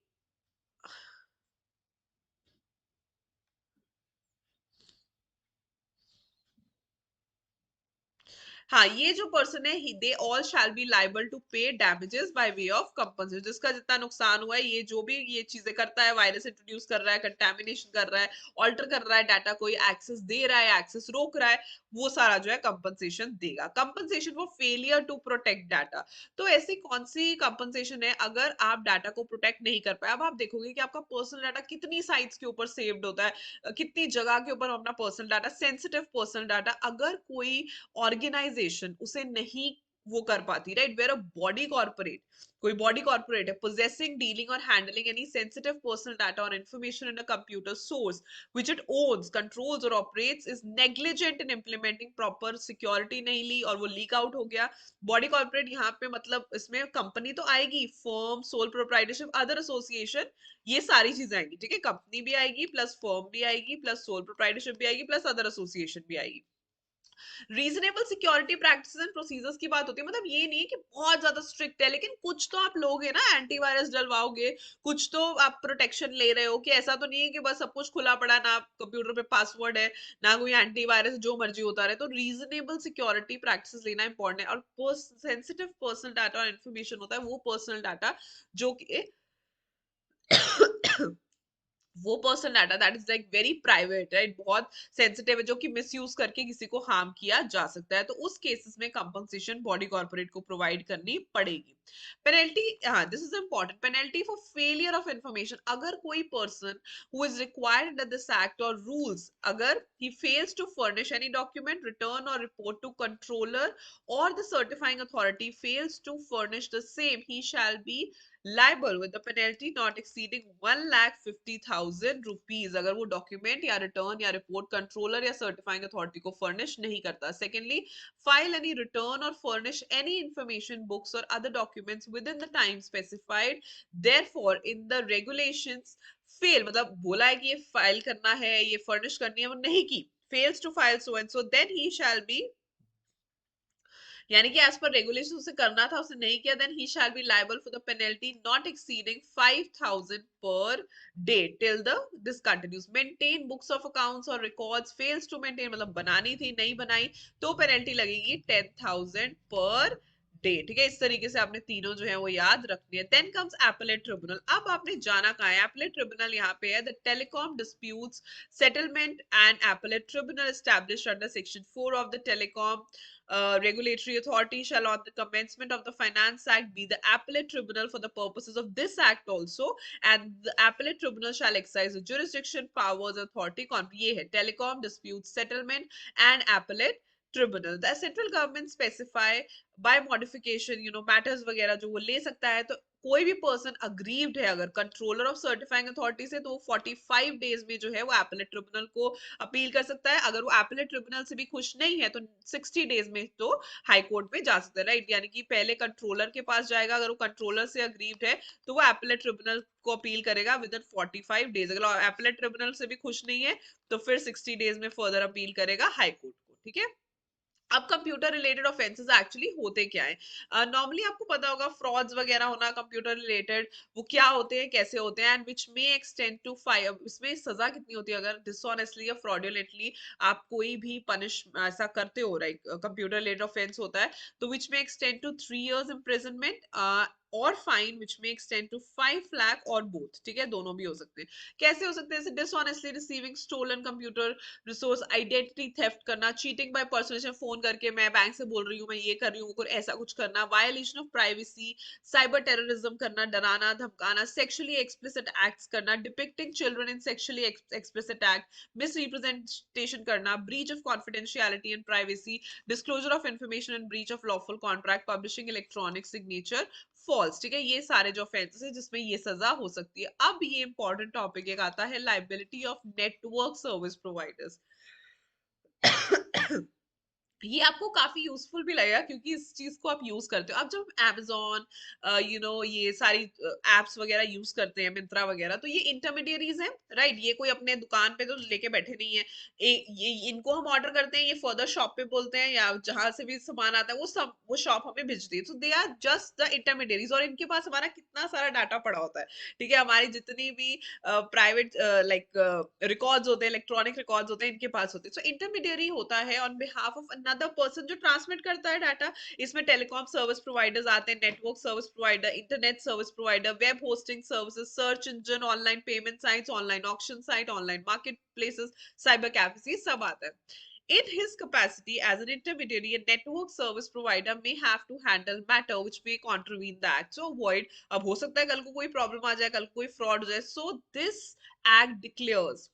हाँ, ये जो पर्सन है they all shall be liable to pay damages by way of compensation. जिसका जितना नुकसान हुआ है, ये जो भी ये चीजें करता है, वायरस इंट्रोड्यूस कर रहा है, कंटेमिनेशन कर रहा है, ऑल्टर कर रहा है डाटा, कोई एक्सेस दे रहा है, एक्सेस रोक रहा है, वो सारा जो है कंपनसेशन देगा। Compensation for failure to protect data. तो ऐसी कौन सी कंपनसेशन है अगर आप डाटा को प्रोटेक्ट नहीं कर पाए? अब आप देखोगे कि आपका पर्सनल डाटा कितनी साइट्स के ऊपर सेव्ड होता है, कितनी जगह के ऊपर अपना personal data, sensitive personal data, अगर कोई ऑर्गेनाइजेशन उसे नहीं वो कर पाती, right, where a body corporate, कोई बॉडी कॉर्पोरेट है possessing, dealing or handling any sensitive personal data or information in a computer source which it owns, controls or operates, is negligent in implementing proper security, नहीं ली और वो leak out हो गया। Body corporate यहाँ पे मतलब इसमें कंपनी तो आएगी, firm, sole proprietorship, other association, ये सारी चीजें आएंगी। ठीक है, कंपनी भी आएगी, प्लस फर्म भी आएगी, प्लस सोल प्रोप्राइटरशिप भी आएगी, प्लस अदर एसोसिएशन भी आएगी। Reasonable security practices and procedures की बात होती है, मतलब ये नहीं है कि बहुत ज्यादा स्ट्रिक्ट है, लेकिन कुछ तो आप लोगे ना, एंटीवायरस डलवाओगे, कुछ तो आप प्रोटेक्शन ले रहे हो, कि ऐसा तो नहीं है कि बस सब कुछ खुला पड़ा, ना कंप्यूटर पे पासवर्ड है, ना कोई एंटीवायरस, जो मर्जी होता रहे। तो रीजनेबल सिक्योरिटी प्रैक्टिसेस लेना इंपॉर्टेंट है। और सेंसिटिव पर्सनल डाटा और इन्फॉर्मेशन होता है वो पर्सनल डाटा जो कि वो personal data that is like very private, right, बहुत सेंसिटिव है, जो कि मिसयूज करके किसी को हार्म किया जा सकता है, तो उस केसेस में कंपनसेशन बॉडी कॉर्पोरेट को प्रोवाइड करनी पड़ेगी। पेनल्टी, हाँ, this is important, penalty for failure of information. अगर कोई person who is required under this act और रूल्स, अगर he fails to furnish any document, return or report to controller, or the certifying authority fails to furnish the same, he shall be liable with the penalty not exceeding 1,50,000 rupees अगर वो document या return या report controller या certifying authority को furnish नहीं करता. Secondly, file any return or furnish any information, books or other documents within the time specified therefore in the regulations. Fail मतलब बोला है कि ये फाइल करना है, ये फर्निश करनी है, वो नहीं की, fails to file so and so, then he shall be, यानी कि एज पर रेगुलेशन उसे करना था, उसने नहीं किया, then he shall be liable for the penalty not exceeding 5,000 per day till the this continues. Maintain books of accounts और records, fails to maintain मतलब बनानी थी नहीं बनाई तो पेनल्टी लगेगी 10,000 पर डे. ठीक है, इस तरीके से आपने तीनों जो है वो याद रखनी है. Then comes appellate tribunal. अब आपने जाना कहाँ है, एपेलेट ट्रिब्यूनल यहाँ पे है the telecom disputes settlement and appellate tribunal established under section 4 of the telecom regulatory authority shall on the commencement of the Finance Act be the appellate tribunal for the purposes of this act also, and the appellate tribunal shall exercise the jurisdiction powers authority. ये है telecom dispute settlement and appellate tribunal. The central government specify by modification matters वगैरह जो वो ले सकता है. तो कोई भी पर्सन अग्रीव्ड है अगर कंट्रोलर ऑफ सर्टिफाइंग अथॉरिटी से, तो वो 45 डेज में जो है वो एपेलेट ट्रिब्यूनल को अपील कर सकता है. अगर वो एपेलेट ट्रिब्यूनल से भी खुश नहीं है तो 60 डेज में तो हाई कोर्ट में जा सकता है. राइट, यानी कि पहले कंट्रोलर के पास जाएगा, अगर वो कंट्रोलर से अग्रीव्ड है तो वो एपेलेट ट्रिब्यूनल को अपील करेगा विद इन 45 डेज. अगर एपेलेट ट्रिब्यूनल से भी खुश नहीं है तो फिर 60 डेज में फर्दर अपील करेगा हाई कोर्ट को. ठीक है, अब कंप्यूटर रिलेटेड ऑफेंसेस एक्चुअली होते क्या है. नॉर्मली आपको पता होगा फ्रॉड्स वगैरह होना कंप्यूटर रिलेटेड, वो क्या होते हैं कैसे होते हैं, and which may extend to 5. इसमें सजा कितनी होती है अगर डिसऑनेस्टली या फ्रॉडुलेंटली आप कोई भी पनिश ऐसा करते हो, राइट, कंप्यूटर रिलेटेड ऑफेंस होता है तो which may extend to 3 years imprisonment और fine which may extend to 5 lakh और बोथ. ठीक है, दोनों भी हो सकते हैं. कैसे हो सकते हैं, जैसे dishonestly receiving stolen computer resource, identity theft करना, चीटिंग बाय पर्सनल, फोन करके मैं बैंक से बोल रही हूँ मैं ये कर रही हूँ कुछ ऐसा कुछ करना, violation of privacy, cyber terrorism करना, डराना धमकाना, सेक्सुअली एक्सप्लिसिट एक्ट्स करना, depicting children in sexually explicit act, misrepresentation करना, breach of confidentiality and privacy, disclosure of information and breach of lawful contract, publishing electronic signature false. ठीक है, ये सारे जो ऑफेंसेस है जिसमें ये सजा हो सकती है. अब ये इंपॉर्टेंट टॉपिक एक आता है liability of network service providers. ये आपको काफी यूजफुल भी लगेगा क्योंकि इस चीज को आप यूज करते हो. अब जब Amazon ये सारी एप्स वगैरह यूज करते हैं, मिंत्रा वगैरह, तो ये इंटरमीडियरीज हैं, राइट. ये कोई अपने दुकान पे तो लेके बैठे नहीं है. ये इनको हम ऑर्डर करते हैं, ये फर्दर शॉप पे बोलते हैं या जहां से भी सामान आता है वो शॉप हमें भेजती है. So they are just the intermediaries और इनके पास हमारा कितना सारा डाटा पड़ा होता है. ठीक है, हमारी जितनी भी प्राइवेट रिकॉर्ड्स होते हैं, इलेक्ट्रॉनिक रिकॉर्ड्स होते हैं, इनके पास होते हैं. सो इंटरमीडियरी होता है on behalf of another person जो ट्रांसमिट करता है डाटा. इसमें टेलीकॉम सर्विस प्रोवाइडर्स आते हैं, network service provider, internet service provider, web hosting services, search engine, online payment sites, online auction site, online market places, cyber cafe, सब आता है. In his capacity as an intermediary, a network service provider may have to handle matter which may contravene the act. So avoid. अब हो सकता है कल को कोई प्रॉब्लम आ जाए, कल को कोई फ्रॉड हो जाए. So this act declares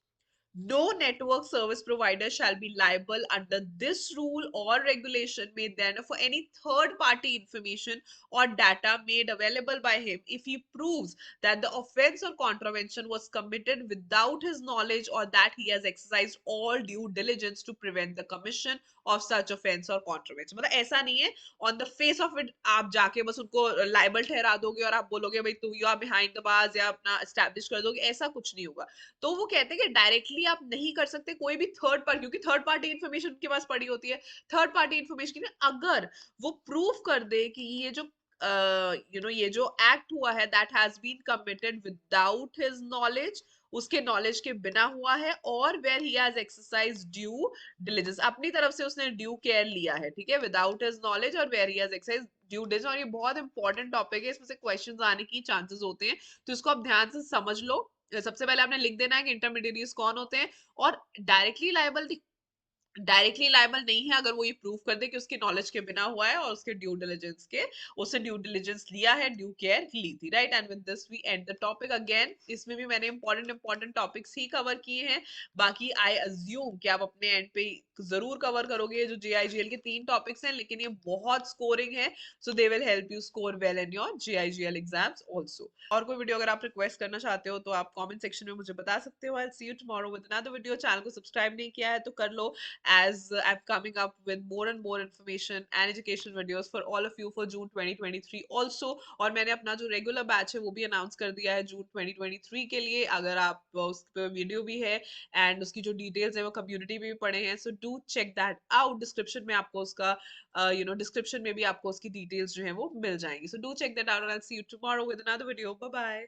no network service provider shall be liable under this rule or regulation made then for any third party information or data made available by him if he proves that the offense or contravention was committed without his knowledge or that he has exercised all due diligence to prevent the commission of such offense or contravention. मतलब ऐसा नहीं है on the face of it आप जाके बस उनको liable ठहरा दोगे और आप बोलोगे भाई तू you are behind the bars या अपना establish कर दोगे, ऐसा कुछ नहीं होगा. तो वो कहते हैं कि डायरेक्टली आप नहीं कर सकते कोई भी थर्ड पार्टी, क्योंकि थर्ड पार्टी इन्फॉर्मेशन उनके पास पड़ी होती है. थर्ड पार्टी इन्फॉर्मेशन अगर वो प्रूफ कर दे कि ये जो ये जो एक्ट हुआ है that has been committed without his knowledge, उसके नॉलेज के बिना हुआ है, और where he has exercise due diligence, अपनी तरफ से उसने ड्यू केयर लिया है. ठीक है, विदाउट हिज नॉलेज और where he has exercise due diligence. और ये बहुत इंपॉर्टेंट टॉपिक है, इसमें से क्वेश्चंस आने की चांसेस होते हैं, तो इसको आप ध्यान से समझ लो. सबसे पहले आपने लिख देना है कि इंटरमीडिएरीज कौन होते हैं और डायरेक्टली लायबल डायरेक्टली लायबल नहीं है अगर वो ये प्रूव कर दे कि उसकी नॉलेज के बिना हुआ है और उसके ड्यू डिलिजेंस के उसने ड्यू डिलिजेंस लिया है, ड्यू केयर ली थी, right? And with this we end the topic again. इसमें भी मैंने इंपॉर्टेंट टॉपिक्स ही कवर किए हैं। बाकी आई अज्यूम कि आप अपने एंड पे जरूर कवर करोगे। ये जो जेआईजीएल के 3 टॉपिक्स हैं, लेकिन ये बहुत स्कोरिंग है, so they will help you score well in your JIGL exams also. और कोई वीडियो अगर आप रिक्वेस्ट करना चाहते हो तो आप कमेंट सेक्शन में मुझे बता सकते हो। I see you tomorrow with another video. Channel को सब्सक्राइब नहीं किया है तो कर लो, as I'm coming up with more and more information and educational videos for all of you for June 2023 also। और मैंने अपना जो रेगुलर बैच है वो भी अनाउंस कर दिया है जून 2023 के लिए। अगर आप उस पर वीडियो भी है एंड उसकी जो डिटेल्स है वो कम्युनिटी में भी पड़े हैं, so do check that out. Description में आपको उसका डिस्क्रिप्शन में भी आपको उसकी डिटेल्स जो है वो मिल जाएंगी। So do check that out. I will see you tomorrow with another video. Bye bye.